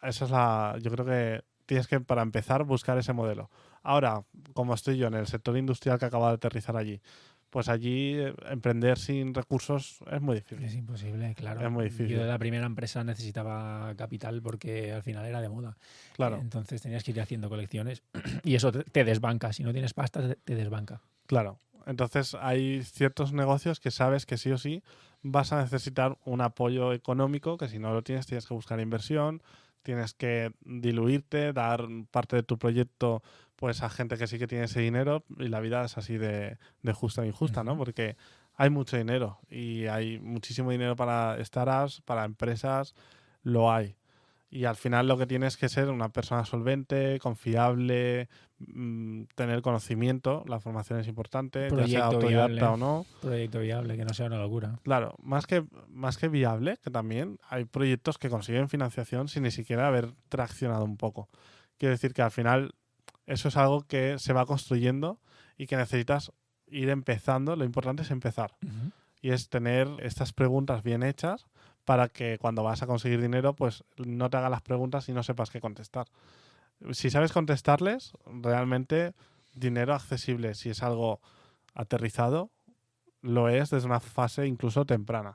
esa es yo creo que tienes que, para empezar, buscar ese modelo. Ahora, como estoy yo en el sector industrial que acaba de aterrizar allí, pues allí emprender sin recursos es muy difícil. Es imposible, claro. Es muy difícil. Yo de la primera empresa necesitaba capital porque al final era de moda. Claro. Entonces tenías que ir haciendo colecciones y eso te desbanca. Si no tienes pasta, te desbanca. Claro. Entonces hay ciertos negocios que sabes que sí o sí vas a necesitar un apoyo económico, que si no lo tienes que buscar inversión, tienes que diluirte, dar parte de tu proyecto pues a gente que sí que tiene ese dinero y la vida es así de justa e injusta, ¿no? Porque hay mucho dinero y hay muchísimo dinero para startups, para empresas, lo hay. Y al final lo que tienes que ser una persona solvente, confiable, tener conocimiento, la formación es importante, ya sea autodidacta o no. Proyecto viable, que no sea una locura. Claro, más que viable, que también hay proyectos que consiguen financiación sin ni siquiera haber traccionado un poco. Quiero decir que al final eso es algo que se va construyendo y que necesitas ir empezando. Lo importante es empezar. Y es tener estas preguntas bien hechas para que cuando vas a conseguir dinero, pues no te hagas las preguntas y no sepas qué contestar. Si sabes contestarles, realmente dinero accesible, si es algo aterrizado, lo es desde una fase incluso temprana.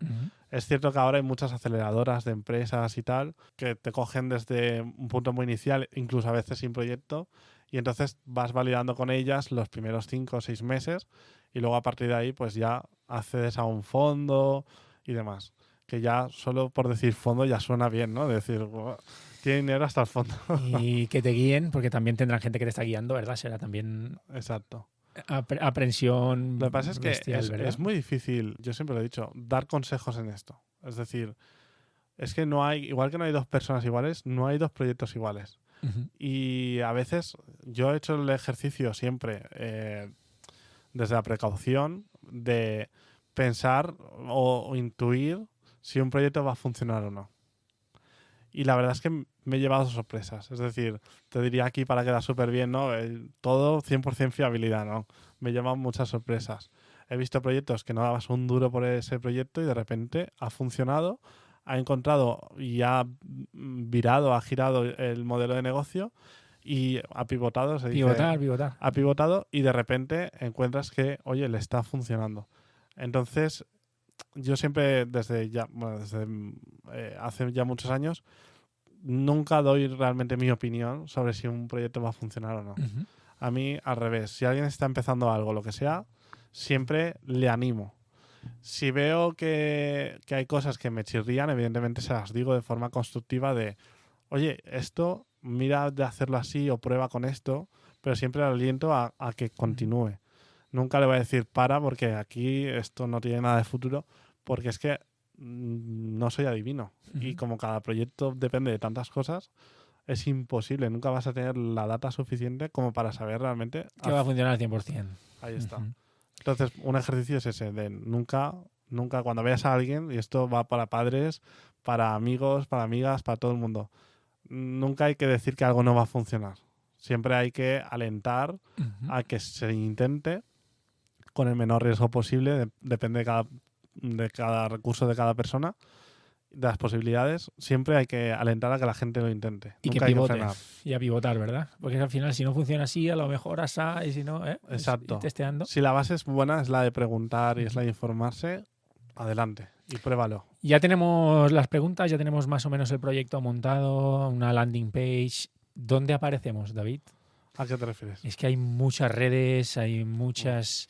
Es cierto que ahora hay muchas aceleradoras de empresas y tal que te cogen desde un punto muy inicial, incluso a veces sin proyecto, y entonces vas validando con ellas los primeros 5 o 6 meses y luego a partir de ahí pues ya accedes a un fondo y demás. Que ya solo por decir fondo ya suena bien, ¿no? Decir, "Buah, tiene dinero hasta el fondo". Y que te guíen, porque también tendrán gente que te está guiando, ¿verdad? Será también Exacto. aprensión Lo que pasa es que bestial, ¿verdad? es muy difícil, yo siempre lo he dicho, dar consejos en esto. Es decir, es que no hay, igual que no hay dos personas iguales, no hay dos proyectos iguales. Ujú. Y a veces yo he hecho el ejercicio siempre desde la precaución de pensar o intuir si un proyecto va a funcionar o no. Y la verdad es que me he llevado sorpresas. Es decir, te diría aquí para quedar súper bien, ¿no? Todo 100% fiabilidad, ¿no? Me he llevado muchas sorpresas. He visto proyectos que no dabas un duro por ese proyecto y de repente ha funcionado, ha encontrado y ha virado, ha girado el modelo de negocio y ha pivotado, se dice, Pivotar. ha pivotado y de repente encuentras que, oye, le está funcionando. Entonces, yo siempre desde ya, bueno, desde hace ya muchos años, nunca doy realmente mi opinión sobre si un proyecto va a funcionar o no. Ujú. A mí, al revés, si alguien está empezando algo, lo que sea, siempre le animo. Si veo que hay cosas que me chirrían, evidentemente se las digo de forma constructiva de, oye, esto, mira de hacerlo así o prueba con esto, pero siempre le aliento a que continúe. Nunca le voy a decir para porque aquí esto no tiene nada de futuro, porque es que no soy adivino. Y Ujú. como cada proyecto depende de tantas cosas, es imposible. Nunca vas a tener la data suficiente como para saber realmente. Que va a funcionar al 100%. Ahí está. Ujú. Entonces, un ejercicio es ese, de nunca cuando veas a alguien, y esto va para padres, para amigos, para amigas, para todo el mundo, nunca hay que decir que algo no va a funcionar. Siempre hay que alentar Ujú. a que se intente con el menor riesgo posible, depende de cada recurso de cada persona, de las posibilidades. Siempre hay que alentar a que la gente lo intente. Y que Nunca hay que pivote. frenar. Y a pivotar, ¿verdad? Porque al final, si no funciona así, a lo mejor asá, y si no, ir Exacto. testeando. Si la base es buena, es la de preguntar y es la de informarse, adelante y pruébalo. Ya tenemos las preguntas, ya tenemos más o menos el proyecto montado, una landing page. ¿Dónde aparecemos, David? ¿A qué te refieres? Es que hay muchas redes, hay muchas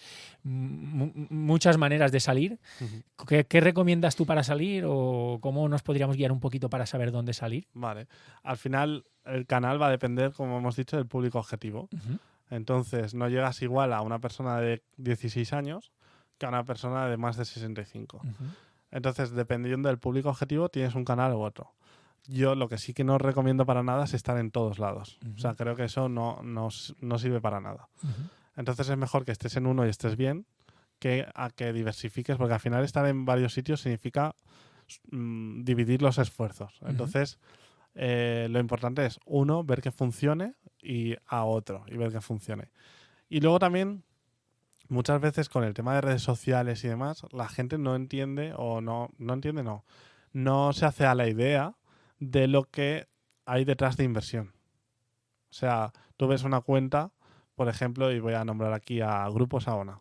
maneras de salir. Ujú. ¿Qué recomiendas tú para salir o cómo nos podríamos guiar un poquito para saber dónde salir? Vale. Al final, el canal va a depender, como hemos dicho, del público objetivo. Ujú. Entonces, no llegas igual a una persona de 16 años que a una persona de más de 65. Ujú. Entonces, dependiendo del público objetivo, tienes un canal u otro. Yo lo que sí que no recomiendo para nada es estar en todos lados. O sea, creo que eso no sirve para nada. Ujú. Entonces es mejor que estés en uno y estés bien que a que diversifiques, porque al final estar en varios sitios significa dividir los esfuerzos. Entonces, lo importante es, uno, ver que funcione y a otro, y ver que funcione. Y luego también, muchas veces con el tema de redes sociales y demás, la gente no entiende o no se hace a la idea de lo que hay detrás de inversión. O sea, tú ves una cuenta, por ejemplo, y voy a nombrar aquí a Grupo Saona.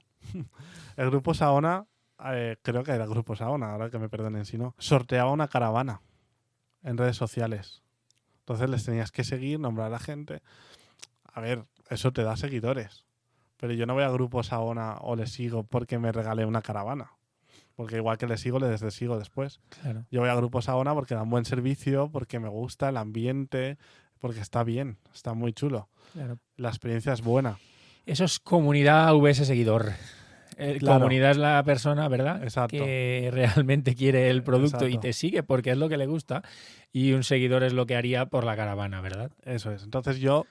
El Grupo Saona, creo que era Grupo Saona, ahora que me perdonen si no, sorteaba una caravana en redes sociales. Entonces les tenías que seguir, nombrar a la gente. A ver, eso te da seguidores. Pero yo no voy a Grupo Saona o les sigo porque me regalé una caravana. Porque igual que les sigo, les sigo después. Claro. Yo voy a Grupo Saona porque dan buen servicio, porque me gusta el ambiente, porque está bien, está muy chulo. Claro. La experiencia es buena. Eso es comunidad vs seguidor. Claro. Comunidad es la persona, ¿verdad? Exacto. Que realmente quiere el producto y Exacto. te sigue porque es lo que le gusta. Y un seguidor es lo que haría por la caravana, ¿verdad? Eso es. Entonces yo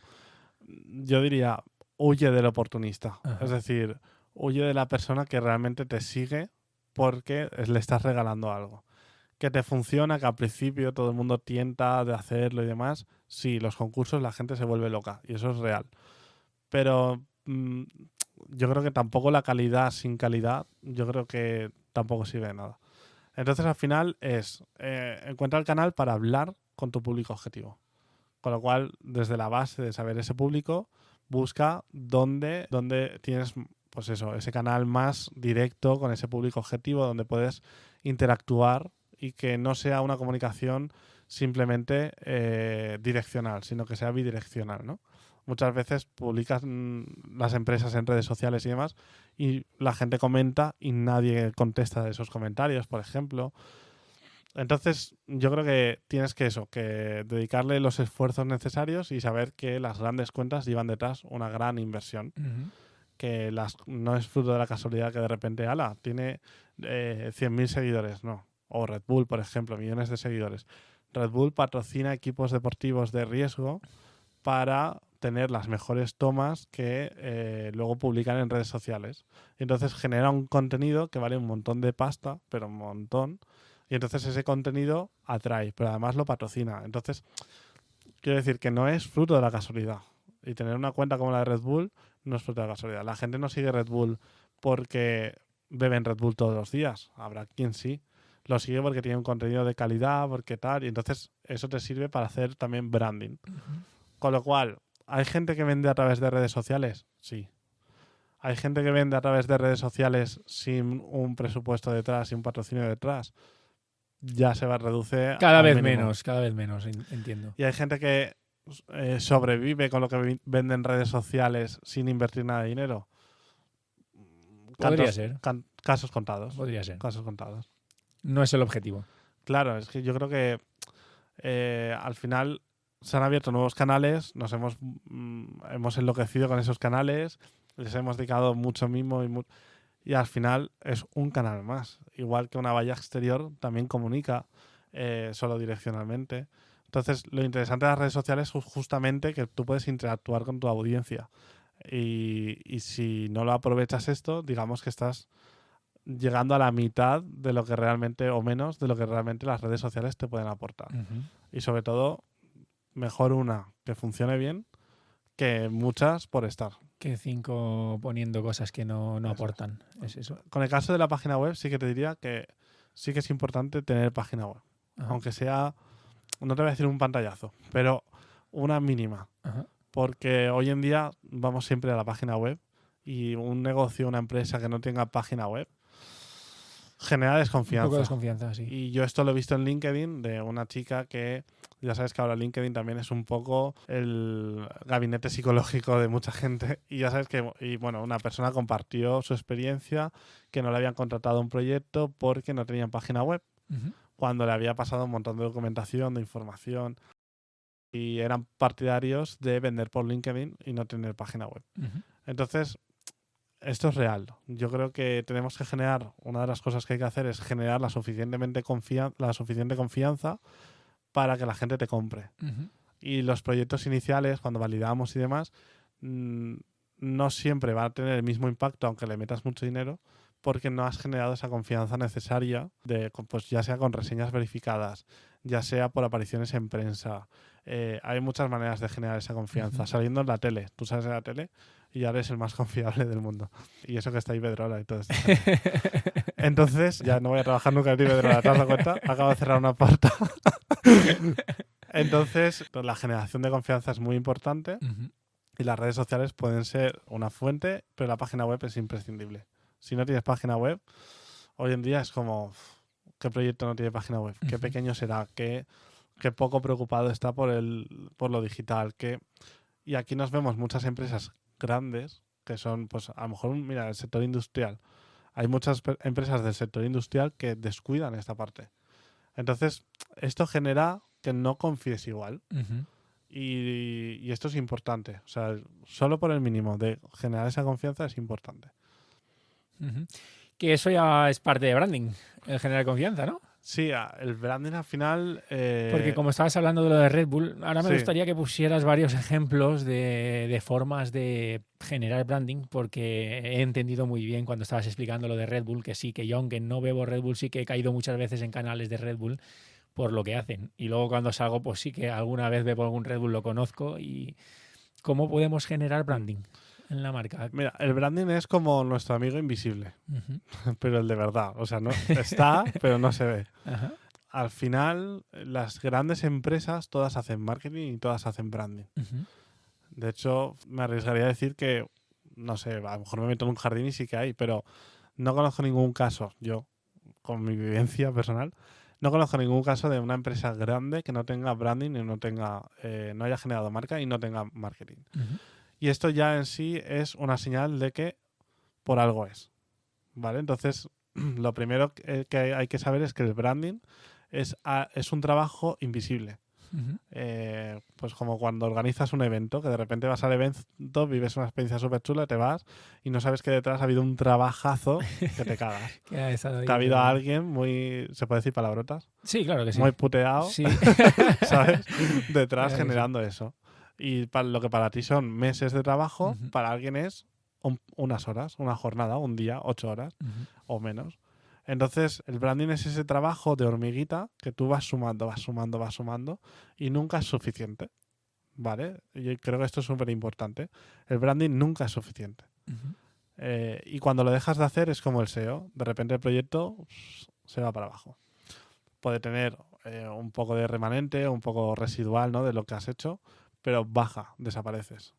diría, huye del oportunista. Ajá. Es decir, huye de la persona que realmente te sigue porque le estás regalando algo. Que te funciona, que al principio todo el mundo tienta de hacerlo y demás. Sí, los concursos la gente se vuelve loca y eso es real. Pero yo creo que tampoco la calidad sin calidad, yo creo que tampoco sirve de nada. Entonces al final es, encuentra el canal para hablar con tu público objetivo. Con lo cual, desde la base de saber ese público, busca dónde tienes, pues eso, ese canal más directo con ese público objetivo, donde puedes interactuar y que no sea una comunicación simplemente direccional, sino que sea bidireccional, ¿no? Muchas veces publican las empresas en redes sociales y demás y la gente comenta y nadie contesta de esos comentarios, por ejemplo. Entonces, yo creo que tienes que dedicarle los esfuerzos necesarios y saber que las grandes cuentas llevan detrás una gran inversión. Que no es fruto de la casualidad que de repente, ala, tiene 100.000 seguidores, no. O Red Bull, por ejemplo, millones de seguidores. Red Bull patrocina equipos deportivos de riesgo para tener las mejores tomas que luego publican en redes sociales. Y entonces genera un contenido que vale un montón de pasta, pero un montón. Y entonces ese contenido atrae, pero además lo patrocina. Entonces, quiero decir que no es fruto de la casualidad. Y tener una cuenta como la de Red Bull no es fruto de la casualidad. La gente no sigue Red Bull porque beben Red Bull todos los días. Habrá quien sí. Lo sigue porque tiene un contenido de calidad, porque tal. Y entonces eso te sirve para hacer también branding. Con lo cual, ¿hay gente que vende a través de redes sociales? Sí. ¿Hay gente que vende a través de redes sociales sin un presupuesto detrás, sin un patrocinio detrás? Ya se va a reducir. Cada vez menos, entiendo. Y hay gente que sobrevive con lo que vende en redes sociales sin invertir nada de dinero. Podría ser. Casos contados. Podría ser. Casos contados. No es el objetivo. Claro, es que yo creo que al final se han abierto nuevos canales, hemos enloquecido con esos canales, les hemos dedicado mucho mimo y al final es un canal más. Igual que una valla exterior también comunica solo direccionalmente. Entonces, lo interesante de las redes sociales es justamente que tú puedes interactuar con tu audiencia. Y si no lo aprovechas esto, digamos que estás llegando a la mitad de lo que realmente, o menos, de lo que realmente las redes sociales te pueden aportar. Y sobre todo, mejor una que funcione bien que muchas por estar. Que 5 poniendo cosas que no aportan. Es eso. Con el caso de la página web, sí que te diría que sí que es importante tener página web. Ajá. Aunque sea, no te voy a decir un pantallazo, pero una mínima. Ajá. Porque hoy en día vamos siempre a la página web y un negocio, una empresa que no tenga página web genera desconfianza. Un poco de desconfianza, sí. Y yo esto lo he visto en LinkedIn de una chica que, ya sabes que ahora LinkedIn también es un poco el gabinete psicológico de mucha gente. Y ya sabes que, una persona compartió su experiencia, que no le habían contratado un proyecto porque no tenían página web. Cuando le había pasado un montón de documentación, de información. Y eran partidarios de vender por LinkedIn y no tener página web. Entonces, esto es real. Yo creo que tenemos que generar, una de las cosas que hay que hacer es generar la suficiente confianza para que la gente te compre. Y los proyectos iniciales, cuando validamos y demás, no siempre van a tener el mismo impacto, aunque le metas mucho dinero, porque no has generado esa confianza necesaria, pues ya sea con reseñas verificadas, ya sea por apariciones en prensa. Hay muchas maneras de generar esa confianza. Saliendo en la tele. Tú sales en la tele y ya eres el más confiable del mundo. Y eso que está Iberdrola y todo esto. Entonces, ya no voy a trabajar nunca en Iberdrola. ¿Te has dado cuenta? Acabo de cerrar una puerta. Entonces, pues, la generación de confianza es muy importante y las redes sociales pueden ser una fuente, pero la página web es imprescindible. Si no tienes página web, hoy en día es como, ¿qué proyecto no tiene página web? ¿Qué pequeño será? ¿Qué poco preocupado está por lo digital? Y aquí nos vemos muchas empresas grandes que son, pues a lo mejor, mira, el sector industrial. Hay muchas empresas del sector industrial que descuidan esta parte. Entonces, esto genera que no confíes igual. Y esto es importante. O sea, solo por el mínimo de generar esa confianza es importante. Que eso ya es parte de branding, el generar confianza, ¿no? Sí, el branding al final... Porque como estabas hablando de lo de Red Bull, ahora me gustaría que pusieras varios ejemplos de formas de generar branding, porque he entendido muy bien cuando estabas explicando lo de Red Bull, que sí, que yo aunque no bebo Red Bull, sí que he caído muchas veces en canales de Red Bull por lo que hacen. Y luego cuando salgo, pues sí que alguna vez bebo algún Red Bull, lo conozco. ¿Y cómo podemos generar branding en la marca? Mira, el branding es como nuestro amigo invisible, pero el de verdad. O sea, no está, pero no se ve. Al final, las grandes empresas todas hacen marketing y todas hacen branding. De hecho, me arriesgaría a decir que, no sé, a lo mejor me meto en un jardín y sí que hay, pero no conozco ningún caso, yo, con mi vivencia personal, No conozco ningún caso de una empresa grande que no tenga branding y no haya generado marca y no tenga marketing. Ujú. Y esto ya en sí es una señal de que por algo es. ¿Vale? Entonces, lo primero que hay que saber es que el branding es un trabajo invisible. Ujú. Pues como cuando organizas un evento, que de repente vas al evento, vives una experiencia súper chula, te vas y no sabes que detrás ha habido un trabajazo que te cagas. Que ha estado ahí, Que ha habido ¿verdad? alguien muy, ¿se puede decir palabrotas? Sí, claro que sí. Muy puteado, Sí. ¿sabes? Detrás Claro que sí. generando eso. Y lo que para ti son meses de trabajo, Ujú. para alguien es unas horas, una jornada, un día, 8 horas Ujú. o menos. Entonces, el branding es ese trabajo de hormiguita que tú vas sumando, vas sumando, vas sumando y nunca es suficiente. ¿Vale? Yo creo que esto es súper importante. El branding nunca es suficiente. Ujú. Y cuando lo dejas de hacer es como el SEO. De repente el proyecto se va para abajo. Puede tener un poco de remanente, un poco residual, ¿no? De lo que has hecho, pero baja, desapareces.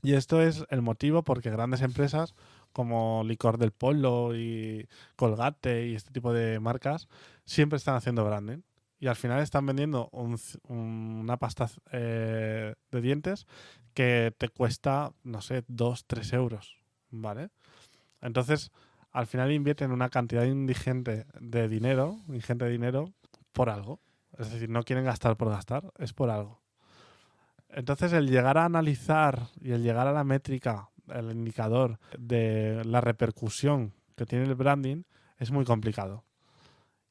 Y esto es el motivo porque grandes empresas como Licor del Polo y Colgate y este tipo de marcas siempre están haciendo branding. Y al final están vendiendo una pasta de dientes que te cuesta, no sé, 2, 3 euros. ¿Vale? Entonces, al final invierten una cantidad ingente de dinero por algo. Es decir, no quieren gastar por gastar, es por algo. Entonces, el llegar a analizar y el llegar a la métrica, el indicador de la repercusión que tiene el branding es muy complicado.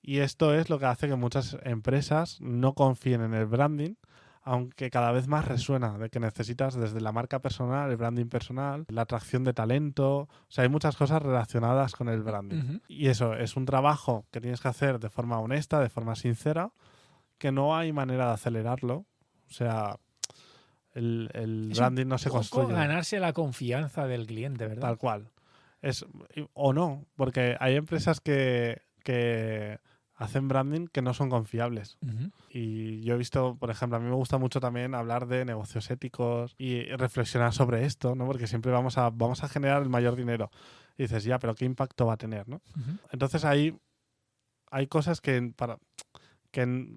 Y esto es lo que hace que muchas empresas no confíen en el branding, aunque cada vez más resuena de que necesitas desde la marca personal, el branding personal, la atracción de talento. O sea, hay muchas cosas relacionadas con el branding. Ujú. Y eso es un trabajo que tienes que hacer de forma honesta, de forma sincera, que no hay manera de acelerarlo. O sea, el Es un branding no se poco construye ganarse la confianza del cliente, ¿verdad? tal cual. Es, o no, porque hay empresas que hacen branding que no son confiables. Ujú. Y yo he visto, por ejemplo, a mí me gusta mucho también hablar de negocios éticos y reflexionar sobre esto, ¿no? Porque siempre vamos a generar el mayor dinero. Y dices, ya, pero ¿qué impacto va a tener, no? Ujú. Entonces hay cosas que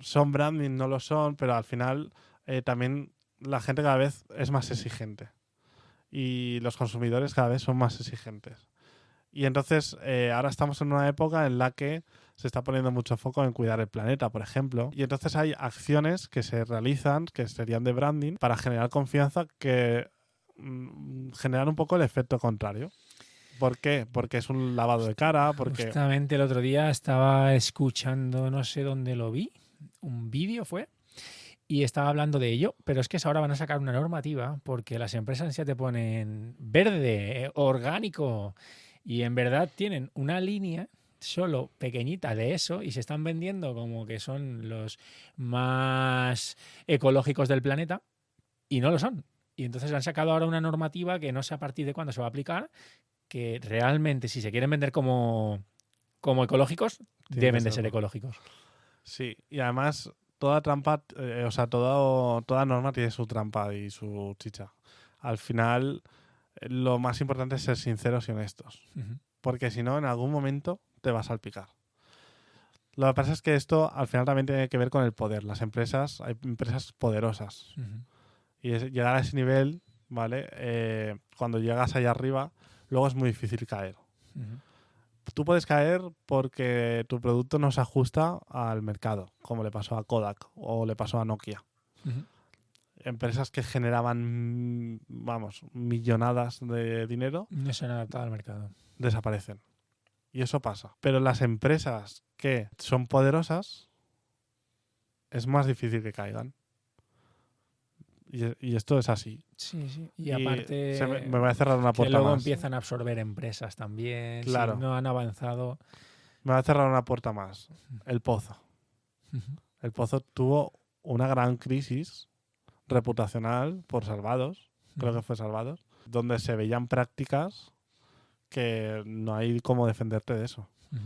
son branding, no lo son, pero al final también la gente cada vez es más exigente. Y los consumidores cada vez son más exigentes. Y entonces ahora estamos en una época en la que se está poniendo mucho foco en cuidar el planeta, por ejemplo. Y entonces hay acciones que se realizan, que serían de branding, para generar confianza que generan un poco el efecto contrario. ¿Por qué? Porque es un lavado de cara, porque... Justamente el otro día estaba escuchando, no sé dónde lo vi, un vídeo fue, y estaba hablando de ello, pero es que ahora van a sacar una normativa porque las empresas ya te ponen verde, orgánico, y en verdad tienen una línea solo pequeñita de eso y se están vendiendo como que son los más ecológicos del planeta y no lo son. Y entonces han sacado ahora una normativa que no sé a partir de cuándo se va a aplicar, que realmente si se quieren vender como ecológicos, Tiene que deben de ser serlo. ecológicos. Sí, y además toda trampa, o sea, toda norma tiene su trampa y su chicha. Al final, lo más importante es ser sinceros y honestos. Ujú. Porque si no, en algún momento te vas a salpicar. Lo que pasa es que esto al final también tiene que ver con el poder. Hay empresas poderosas. Ujú. Y llegar a ese nivel, ¿vale? Cuando llegas allá arriba, luego es muy difícil caer. Ujú. Tú puedes caer porque tu producto no se ajusta al mercado, como le pasó a Kodak o le pasó a Nokia. Ujú. Empresas que generaban, vamos, millonadas de dinero, No se han adaptado al mercado. desaparecen. Y eso pasa. Pero las empresas que son poderosas, es más difícil que caigan. Y esto es así. Sí, sí. Y Y aparte me voy a cerrar una que puerta luego más. empiezan a absorber empresas también, si Claro, no han avanzado. me voy a cerrar una puerta más. El Pozo. Ujú. El Pozo tuvo una gran crisis reputacional por Salvados, creo que Ujú. fue Salvados, donde se veían prácticas que no hay cómo defenderte de eso. Ujú.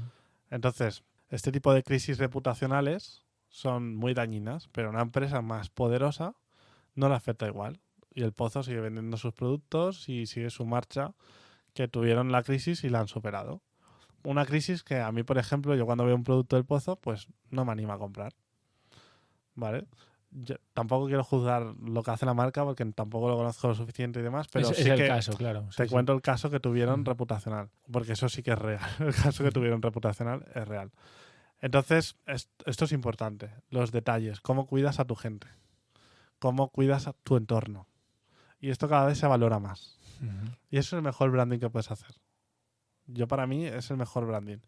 Entonces, este tipo de crisis reputacionales son muy dañinas, pero a una empresa más poderosa no le afecta igual. Y el Pozo sigue vendiendo sus productos y sigue su marcha, que tuvieron la crisis y la han superado. una crisis que a mí, por ejemplo, yo cuando veo un producto del Pozo, pues no me anima a comprar. ¿Vale? Yo tampoco quiero juzgar lo que hace la marca porque tampoco lo conozco lo suficiente y demás, pero es sí el que caso, claro. te Sí, cuento el caso que tuvieron Ujú. reputacional, porque eso sí que es real. El caso que tuvieron reputacional es real. Entonces, esto es importante, los detalles, cómo cuidas a tu gente, cómo cuidas a tu entorno. Y esto cada vez se valora más. Ujú. Y eso es el mejor branding que puedes hacer. Para mí, es el mejor branding.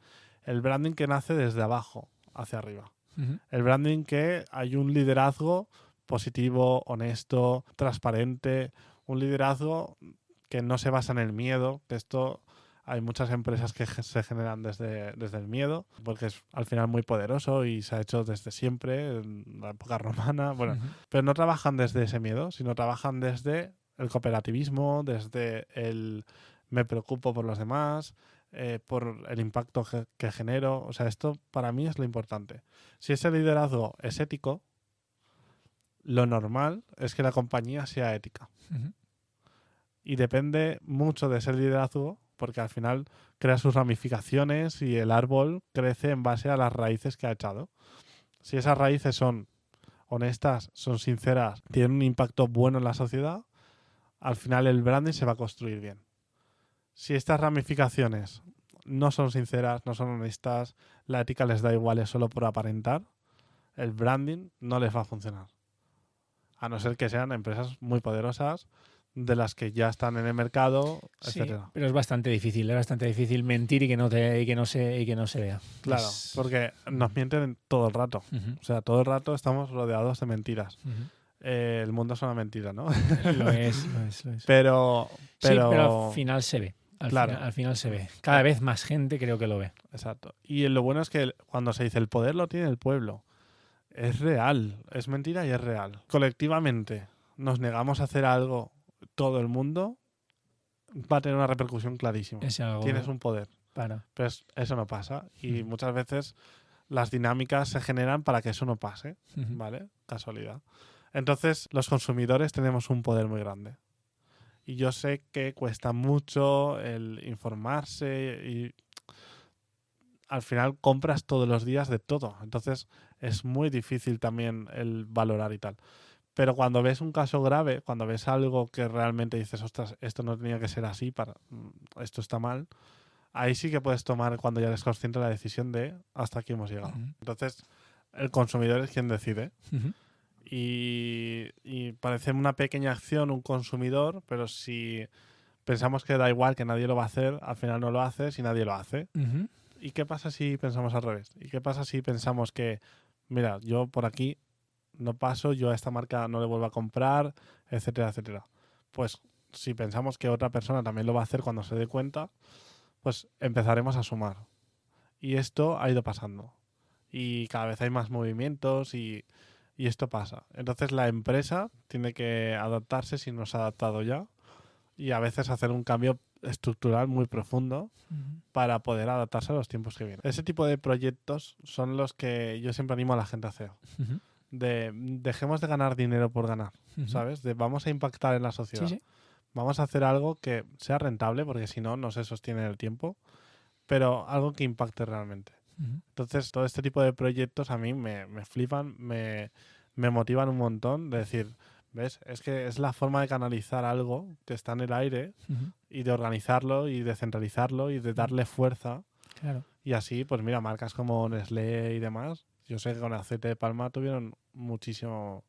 El branding que nace desde abajo hacia arriba. Ujú. El branding que hay un liderazgo positivo, honesto, transparente, un liderazgo que no se basa en el miedo, que esto hay muchas empresas que se generan desde el miedo, porque es al final muy poderoso y se ha hecho desde siempre, en la época romana, bueno, Ujú. pero no trabajan desde ese miedo, sino trabajan desde el cooperativismo, desde el me preocupo por los demás, por el impacto que genero. O sea, esto para mí es lo importante. Si ese liderazgo es ético, lo normal es que la compañía sea ética. Ujú. Y depende mucho de ese liderazgo, porque al final crea sus ramificaciones y el árbol crece en base a las raíces que ha echado. Si esas raíces son honestas, son sinceras, tienen un impacto bueno en la sociedad, al final el branding se va a construir bien. Si estas ramificaciones no son sinceras, no son honestas, la ética les da igual, es solo por aparentar, el branding no les va a funcionar. A no ser que sean empresas muy poderosas, de las que ya están en el mercado, Sí, etcétera. pero es bastante difícil mentir y que no se vea. Claro, porque nos mienten todo el rato. Ujú. O sea, todo el rato estamos rodeados de mentiras. Ujú. El mundo es una mentira, ¿no? Lo es, lo es, lo es. pero, Sí, pero al pero, final se ve. claro, Al final se ve. Cada vez más gente creo que lo ve. exacto. Y lo bueno es que cuando se dice el poder lo tiene el pueblo, es real, es mentira y es real. Colectivamente nos negamos a hacer algo, todo el mundo va a tener una repercusión clarísima. Es algo Tienes un poder, para. pero eso no pasa. Y Ujú. muchas veces las dinámicas se generan para que eso no pase, Ujú. ¿vale? Casualidad. Entonces, los consumidores tenemos un poder muy grande. Y yo sé que cuesta mucho el informarse y al final compras todos los días de todo. Entonces, es muy difícil también el valorar y tal. Pero cuando ves un caso grave, cuando ves algo que realmente dices, ostras, esto no tenía que ser así, esto está mal, ahí sí que puedes tomar, cuando ya eres consciente, la decisión de hasta aquí hemos llegado. Ujú. Entonces, el consumidor es quien decide. Ujú. Y parece una pequeña acción, un consumidor, pero si pensamos que da igual, que nadie lo va a hacer, al final no lo haces y nadie lo hace. Ujú. ¿Y qué pasa si pensamos al revés? ¿Y qué pasa si pensamos que, mira, yo por aquí no paso, yo a esta marca no le vuelvo a comprar, etcétera, etcétera? Pues si pensamos que otra persona también lo va a hacer cuando se dé cuenta, pues empezaremos a sumar. Y esto ha ido pasando. Y cada vez hay más movimientos y esto pasa. Entonces la empresa tiene que adaptarse si no se ha adaptado ya y a veces hacer un cambio estructural muy profundo Ujú. para poder adaptarse a los tiempos que vienen. Ese tipo de proyectos son los que yo siempre animo a la gente a hacer. Ujú. Dejemos de ganar dinero por ganar, Ujú. ¿sabes? Vamos a impactar en la Sí, sociedad. sí. Vamos a hacer algo que sea rentable, porque si no, no se sostiene en el tiempo, pero algo que impacte realmente. Ujú. Entonces, todo este tipo de proyectos a mí me flipan, me motivan un montón de decir, ¿ves? Es que es la forma de canalizar algo que está en el aire Ujú. y de organizarlo y de centralizarlo y de darle fuerza. Claro. Y así, pues mira, marcas como Nestlé y demás, yo sé que con el aceite de palma tuvieron muchísimo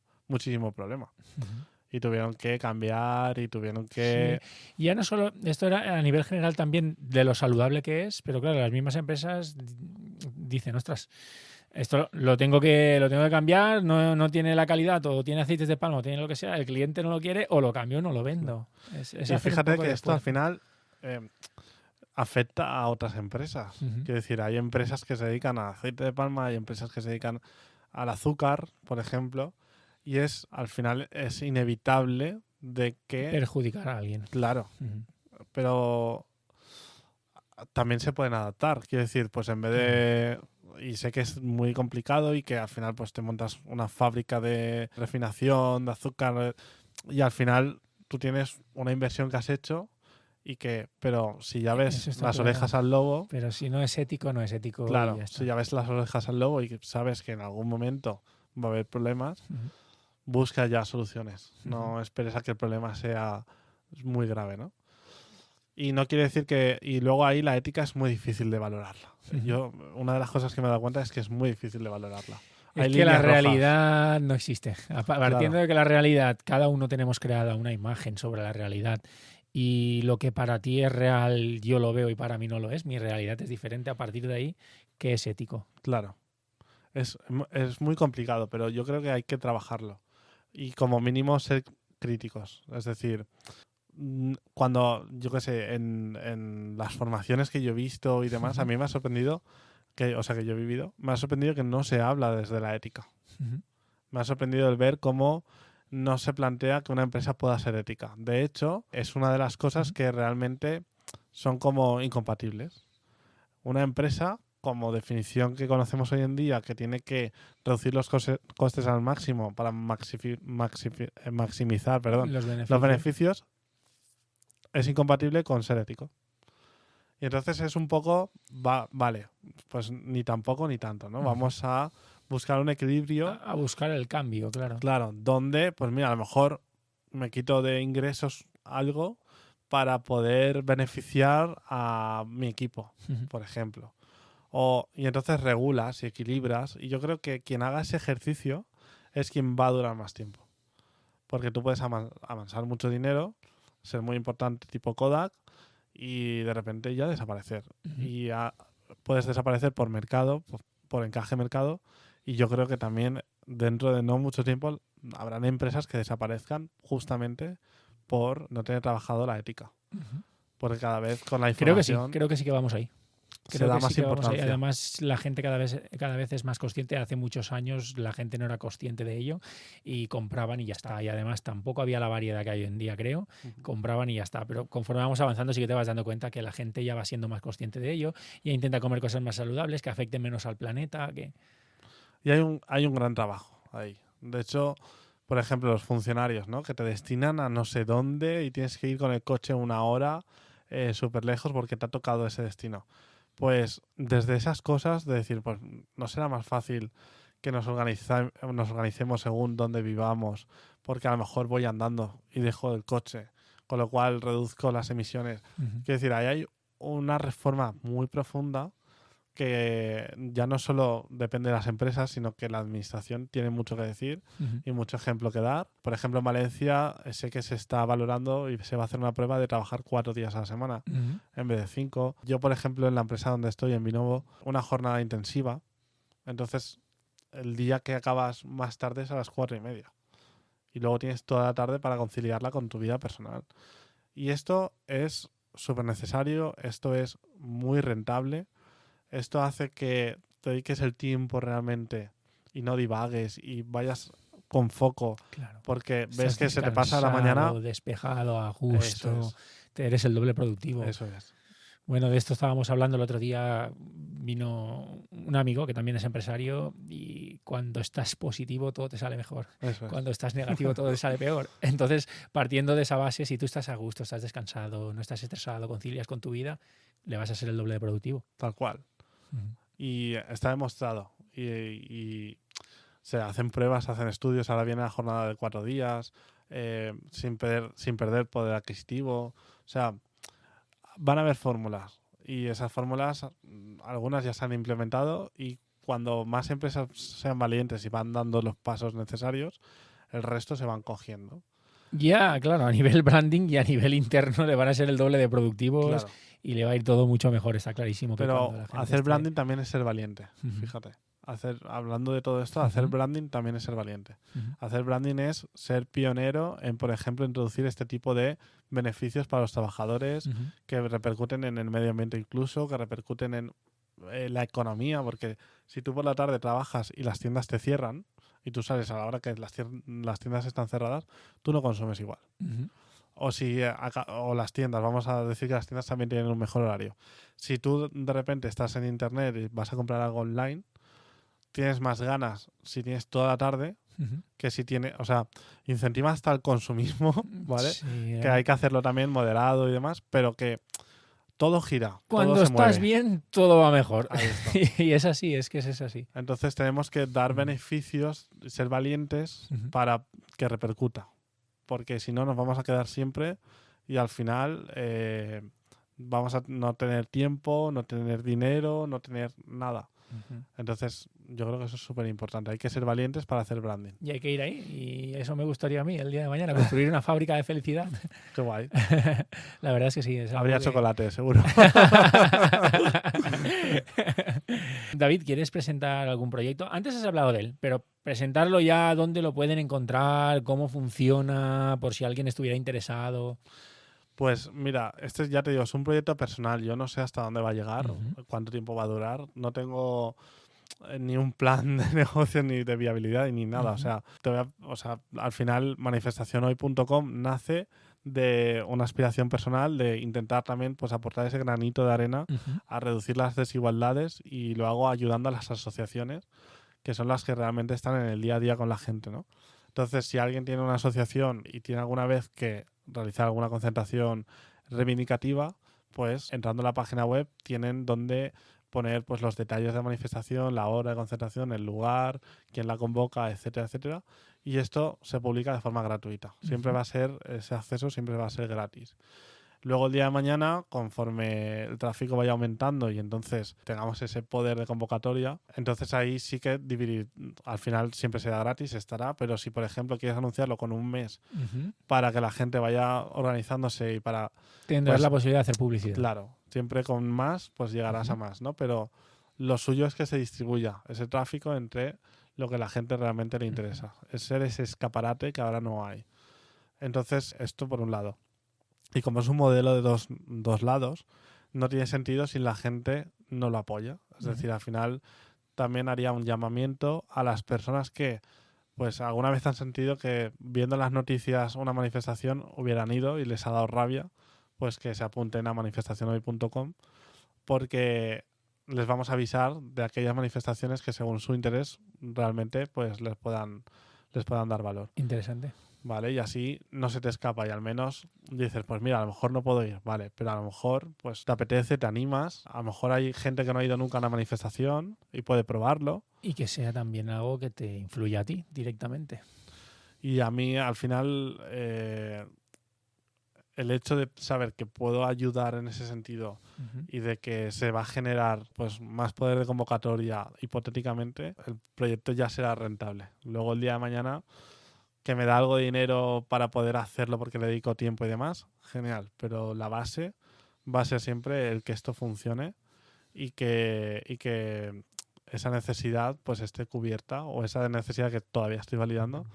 problema. Ujú. Y tuvieron que cambiar y tuvieron Sí, que... y ya no solo, esto era a nivel general también de lo saludable que es, pero claro, las mismas empresas dicen, ostras, esto lo tengo que cambiar, no tiene la calidad, o tiene aceites de palma, o tiene lo que sea, el cliente no lo quiere, o lo cambio o no lo vendo. Es Y hacer un fíjate poco que de esto al esfuerzo. final afecta a otras empresas. Ujú. Quiero decir, hay empresas que se dedican a aceite de palma, hay empresas que se dedican al azúcar, por ejemplo, y al final es inevitable de que, Perjudicar a alguien. claro, Ujú. pero también se pueden adaptar. Quiero decir, pues en vez Claro. de... Y sé que es muy complicado y que al final pues te montas una fábrica de refinación de azúcar y al final tú tienes una inversión que has hecho Pero si ya ves Eso está las claro. orejas al lobo, Pero si no es ético, no es ético. claro, Y ya está. si ya ves las orejas al lobo y sabes que en algún momento va a haber problemas, Ujú. busca ya soluciones. No esperes a que el problema sea muy grave, ¿no? Y no quiere decir que... Y luego ahí la ética es muy difícil de valorarla. Ujú. Una de las cosas que me he dado cuenta es que es muy difícil de valorarla. Es Hay que la líneas rojas. realidad no existe. Partiendo Claro. de que la realidad, cada uno tenemos creada una imagen sobre la realidad y lo que para ti es real yo lo veo y para mí no lo es. Mi realidad es diferente. A partir de ahí, ¿qué es ético? Claro. Es muy complicado, pero yo creo que hay que trabajarlo. Y como mínimo ser críticos. Es decir, cuando, yo qué sé, en las formaciones que yo he visto y demás, a mí me ha sorprendido que yo he vivido, me ha sorprendido que no se habla desde la ética. Ujú. Me ha sorprendido el ver cómo no se plantea que una empresa pueda ser ética. De hecho, es una de las cosas que realmente son como incompatibles. Una empresa, como definición que conocemos hoy en día, que tiene que reducir los costes al máximo para maximizar Los los beneficios. beneficios, es incompatible con ser ético. Y entonces es un poco, vale, pues ni tampoco ni tanto, ¿no? Vamos a buscar un equilibrio. A buscar el cambio, claro. Claro, donde, pues mira, a lo mejor me quito de ingresos algo para poder beneficiar a mi equipo, por ejemplo. Y entonces regulas y equilibras. Y yo creo que quien haga ese ejercicio es quien va a durar más tiempo. Porque tú puedes avanzar mucho dinero, ser muy importante tipo Kodak y de repente ya desaparecer. Y puedes desaparecer por mercado, por encaje mercado. Y yo creo que también dentro de no mucho tiempo habrán empresas que desaparezcan justamente por no tener trabajado la ética. Porque cada vez con la información Creo que sí que vamos ahí. se da más importancia. Además, la gente cada vez es más consciente. Hace muchos años la gente no era consciente de ello y compraban y ya está. Y además tampoco había la variedad que hay hoy en día, creo. Compraban y ya está. Pero conforme vamos avanzando sí que te vas dando cuenta que la gente ya va siendo más consciente de ello y intenta comer cosas más saludables, que afecten menos al planeta. Y hay un gran trabajo ahí. De hecho, por ejemplo, los funcionarios, ¿no? Que te destinan a no sé dónde y tienes que ir con el coche una hora súper lejos porque te ha tocado ese destino. Pues desde esas cosas de decir, pues no será más fácil que nos organicemos según dónde vivamos, porque a lo mejor voy andando y dejo el coche, con lo cual reduzco las emisiones. Quiero decir, ahí hay una reforma muy profunda que ya no solo depende de las empresas, sino que la administración tiene mucho que decir y mucho ejemplo que dar. Por ejemplo, en Valencia sé que se está valorando y se va a hacer una prueba de trabajar 4 días a la semana en vez de 5. Yo, por ejemplo, en la empresa donde estoy, en Vinovo, una jornada intensiva. Entonces, el día que acabas más tarde es a las 4:30. Y luego tienes toda la tarde para conciliarla con tu vida personal. Y esto es súper necesario, esto es muy rentable. Esto hace que te dediques el tiempo realmente y no divagues y vayas con foco. Claro. Porque Estás ves que se te pasa la mañana. Despejado, a gusto. Eso Eres el doble productivo. Eso es. Bueno, de esto estábamos hablando el otro día. Vino un amigo que también es empresario y cuando estás positivo todo te sale mejor. Eso es. Cuando estás negativo todo te sale peor. Entonces, partiendo de esa base, si tú estás a gusto, estás descansado, no estás estresado, concilias con tu vida, le vas a ser el doble de productivo. Tal cual. Y está demostrado. Y se hacen pruebas, se hacen estudios. Ahora viene la jornada de 4 días, sin perder poder adquisitivo. O sea, van a haber fórmulas. Y esas fórmulas, algunas ya se han implementado. Y cuando más empresas sean valientes y van dando los pasos necesarios, el resto se van cogiendo. Ya, claro, a nivel branding y a nivel interno le van a ser el doble de productivos. Claro. Y le va a ir todo mucho mejor, está clarísimo. Pero hacer branding también es ser valiente, fíjate. Hablando de todo esto, hacer branding también es ser valiente. Hacer branding es ser pionero en, por ejemplo, introducir este tipo de beneficios para los trabajadores que repercuten en el medio ambiente incluso, que repercuten en la economía, porque si tú por la tarde trabajas y las tiendas te cierran y tú sales a la hora que las tiendas están cerradas, tú no consumes igual. O las tiendas, vamos a decir que las tiendas también tienen un mejor horario. Si tú de repente estás en internet y vas a comprar algo online, tienes más ganas si tienes toda la tarde que si tienes, o sea, incentiva hasta el consumismo, ¿vale? Sí, Que hay que hacerlo también moderado y demás, pero que todo gira, cuando todo se estás mueve. bien, todo va mejor. Ahí está. Y es así, es que es así. Entonces tenemos que dar beneficios, ser valientes para que repercuta. Porque si no, nos vamos a quedar siempre y al final vamos a no tener tiempo, no tener dinero, no tener nada. Entonces, yo creo que eso es súper importante. Hay que ser valientes para hacer branding. Y hay que ir ahí. Y eso me gustaría a mí el día de mañana, construir una fábrica de felicidad. Qué guay. La verdad es que sí. Es Habría algo que... chocolate, seguro. David, ¿quieres presentar algún proyecto? Antes has hablado de él, pero presentarlo ya, dónde lo pueden encontrar, cómo funciona, por si alguien estuviera interesado. Pues mira, este ya te digo, es un proyecto personal. Yo no sé hasta dónde va a llegar, cuánto tiempo va a durar. No tengo ni un plan de negocio, ni de viabilidad, ni nada. O sea, al final manifestacionhoy.com nace de una aspiración personal de intentar también pues aportar ese granito de arena a reducir las desigualdades, y lo hago ayudando a las asociaciones, que son las que realmente están en el día a día con la gente, ¿no? Entonces, si alguien tiene una asociación y tiene alguna vez que realizar alguna concentración reivindicativa, pues entrando a la página web tienen donde poner pues los detalles de la manifestación, la hora de concentración, el lugar, quién la convoca, etcétera, etcétera. Y esto se publica de forma gratuita. Siempre va a ser, ese acceso siempre va a ser gratis. Luego el día de mañana, conforme el tráfico vaya aumentando y entonces tengamos ese poder de convocatoria, entonces ahí sí que dividir, al final siempre será gratis, estará, pero si por ejemplo quieres anunciarlo con un mes para que la gente vaya organizándose y para... Tendrás pues, la posibilidad de hacer publicidad. Claro, siempre con más pues llegarás a más, ¿no? Pero lo suyo es que se distribuya ese tráfico entre lo que a la gente realmente le interesa. Es ser ese escaparate que ahora no hay. Entonces, esto por un lado. Y como es un modelo de dos lados, no tiene sentido si la gente no lo apoya. Es decir, al final también haría un llamamiento a las personas que pues alguna vez han sentido que viendo las noticias una manifestación hubieran ido y les ha dado rabia, pues que se apunten a manifestacionhoy.com, porque les vamos a avisar de aquellas manifestaciones que según su interés realmente pues les puedan dar valor. Interesante. Vale, y así no se te escapa y al menos dices, pues mira, a lo mejor no puedo ir, vale, pero a lo mejor pues te apetece, te animas, a lo mejor hay gente que no ha ido nunca a una manifestación y puede probarlo. Y que sea también algo que te influya a ti directamente. Y a mí al final el hecho de saber que puedo ayudar en ese sentido y de que se va a generar pues más poder de convocatoria hipotéticamente, el proyecto ya será rentable. Luego el día de mañana que me da algo de dinero para poder hacerlo porque le dedico tiempo y demás, genial. Pero la base va a ser siempre el que esto funcione y que esa necesidad pues esté cubierta, o esa necesidad que todavía estoy validando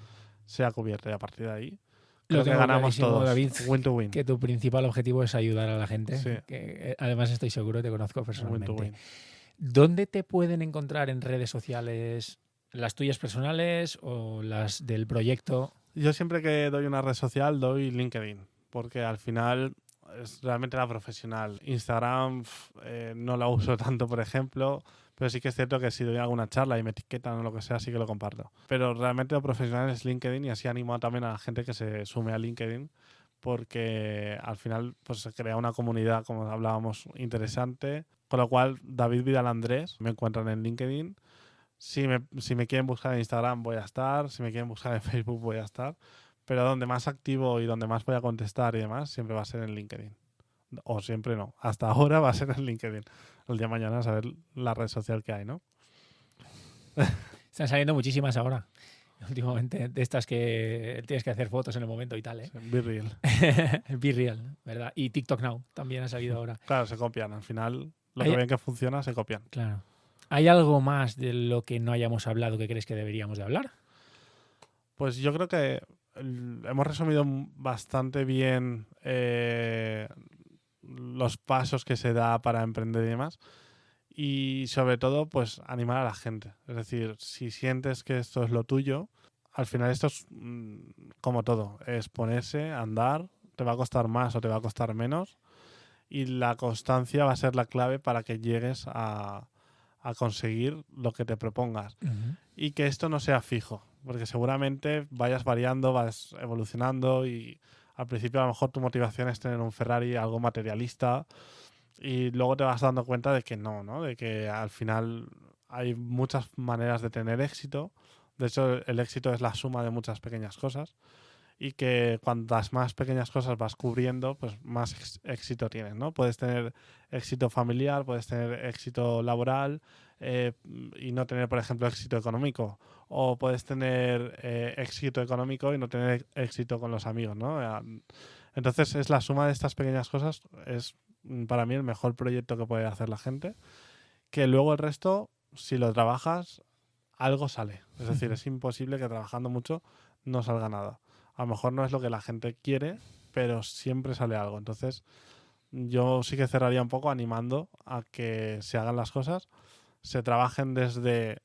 sea cubierta, y a partir de ahí creo que ganamos todos. David, win to win. Que tu principal objetivo es ayudar a la gente. Sí. Que, además estoy seguro, te conozco personalmente. Win to win. ¿Dónde te pueden encontrar en redes sociales? ¿Las tuyas personales o las del proyecto? Yo siempre que doy una red social doy LinkedIn, porque al final es realmente la profesional. Instagram no la uso tanto, por ejemplo, pero sí que es cierto que si doy alguna charla y me etiquetan o lo que sea, sí que lo comparto. Pero realmente lo profesional es LinkedIn, y así animo también a la gente que se sume a LinkedIn, porque al final pues se crea una comunidad, como hablábamos, interesante. Con lo cual, David Vidal Andrés, me encuentran en LinkedIn. Si me quieren buscar en Instagram voy a estar, si me quieren buscar en Facebook voy a estar, pero donde más activo y donde más voy a contestar y demás siempre va a ser en LinkedIn. O siempre no, hasta ahora va a ser en LinkedIn. El día de mañana a saber la red social que hay, ¿no? Están saliendo muchísimas ahora, últimamente, de estas que tienes que hacer fotos en el momento y tal, ¿eh? Be real. Be real, ¿verdad? Y TikTok Now también ha salido ahora. Claro, se copian. Al final, lo que ven que funciona, se copian. Claro. ¿Hay algo más de lo que no hayamos hablado que crees que deberíamos de hablar? Pues yo creo que hemos resumido bastante bien los pasos que se da para emprender y demás. Y sobre todo, pues animar a la gente. Es decir, si sientes que esto es lo tuyo, al final esto es como todo. Es ponerse, andar, te va a costar más o te va a costar menos. Y la constancia va a ser la clave para que llegues a a conseguir lo que te propongas. Y que esto no sea fijo, porque seguramente vayas variando, vas evolucionando y al principio a lo mejor tu motivación es tener un Ferrari, algo materialista, y luego te vas dando cuenta de que no, de que al final hay muchas maneras de tener éxito. De hecho, el éxito es la suma de muchas pequeñas cosas y que cuantas más pequeñas cosas vas cubriendo, pues más éxito tienes, ¿no? Puedes tener éxito familiar, puedes tener éxito laboral y no tener, por ejemplo, éxito económico. O puedes tener éxito económico y no tener éxito con los amigos, ¿no? Entonces, es la suma de estas pequeñas cosas, es para mí el mejor proyecto que puede hacer la gente, que luego el resto, si lo trabajas, algo sale. Es decir, es imposible que trabajando mucho no salga nada. A lo mejor no es lo que la gente quiere, pero siempre sale algo. Entonces, yo sí que cerraría un poco animando a que se hagan las cosas, se trabajen desde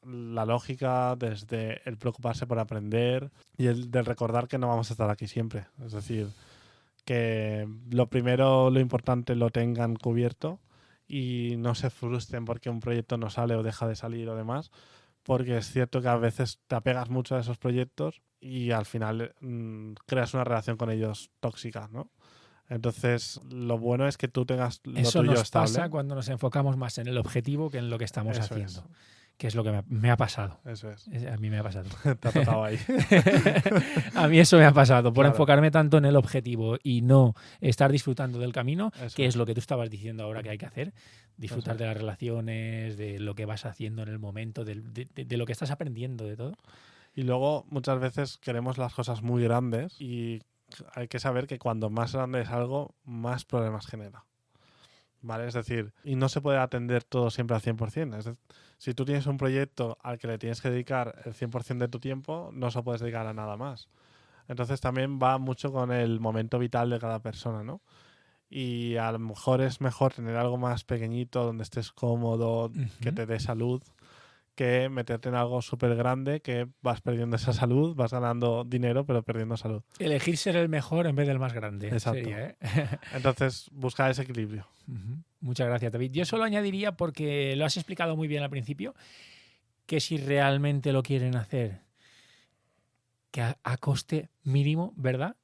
la lógica, desde el preocuparse por aprender y el de recordar que no vamos a estar aquí siempre. Es decir, que lo primero, lo importante, lo tengan cubierto y no se frustren porque un proyecto no sale o deja de salir o demás, porque es cierto que a veces te apegas mucho a esos proyectos y al final creas una relación con ellos tóxica, ¿no? Entonces, lo bueno es que tú tengas lo Eso tuyo nos estable. pasa cuando nos enfocamos más en el objetivo que en lo que estamos Eso haciendo. es. Que es lo que me ha pasado. Eso es. A mí me ha pasado. Te ha tocado ahí. A mí eso me ha pasado, por Claro. enfocarme tanto en el objetivo y no estar disfrutando del camino, Eso que es. es lo que tú estabas diciendo ahora que hay que hacer. Disfrutar Eso es. de las relaciones, de lo que vas haciendo en el momento, de lo que estás aprendiendo, de todo. Y luego muchas veces queremos las cosas muy grandes y hay que saber que cuando más grande es algo, más problemas genera. ¿Vale? Es decir, y no se puede atender todo siempre al 100%. Es decir, si tú tienes un proyecto al que le tienes que dedicar el 100% de tu tiempo, no se lo puedes dedicar a nada más. Entonces también va mucho con el momento vital de cada persona, ¿no? Y a lo mejor es mejor tener algo más pequeñito, donde estés cómodo, que te dé salud, que meterte en algo súper grande, que vas perdiendo esa salud, vas ganando dinero, pero perdiendo salud. Elegir ser el mejor en vez del más grande. Exacto. Sería, ¿eh? Entonces, buscar ese equilibrio. Muchas gracias, David. Yo solo añadiría, porque lo has explicado muy bien al principio, que si realmente lo quieren hacer, que a coste mínimo, ¿verdad?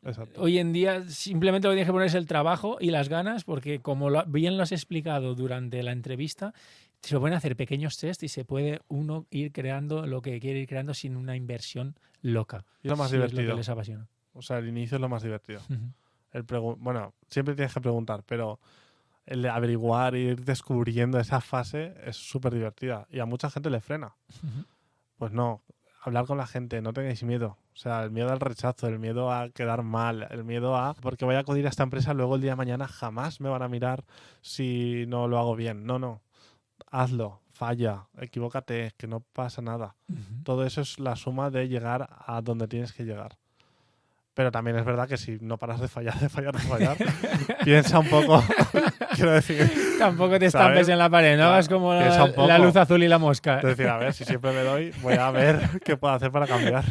Exacto. Hoy en día simplemente lo que tienes que poner es el trabajo y las ganas, porque como bien lo has explicado durante la entrevista, se pueden hacer pequeños test y se puede uno ir creando lo que quiere ir creando sin una inversión loca. Y lo más si divertido. Es lo que les apasiona. O sea, el inicio es lo más divertido. Bueno, siempre tienes que preguntar, pero el de averiguar e ir descubriendo esa fase es súper divertida. Y a mucha gente le frena. Pues no, hablar con la gente, no tengáis miedo. O sea, el miedo al rechazo, el miedo a quedar mal, el miedo a porque voy a acudir a esta empresa, luego el día de mañana jamás me van a mirar si no lo hago bien. No. Hazlo, falla, equivócate, que no pasa nada. Todo eso es la suma de llegar a donde tienes que llegar. Pero también es verdad que si no paras de fallar, piensa un poco. Quiero decir, tampoco te estampes en la pared, no hagas como la luz azul y la mosca. Es decir, a ver, si siempre me doy, voy a ver qué puedo hacer para cambiar.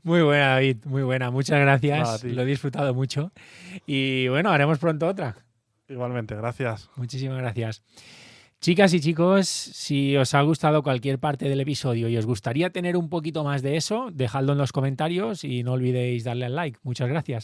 Muy buena, David, muy buena. Muchas gracias. Nada, lo he disfrutado mucho. Y bueno, haremos pronto otra. Igualmente, gracias. Muchísimas gracias. Chicas y chicos, si os ha gustado cualquier parte del episodio y os gustaría tener un poquito más de eso, dejadlo en los comentarios y no olvidéis darle al like. Muchas gracias.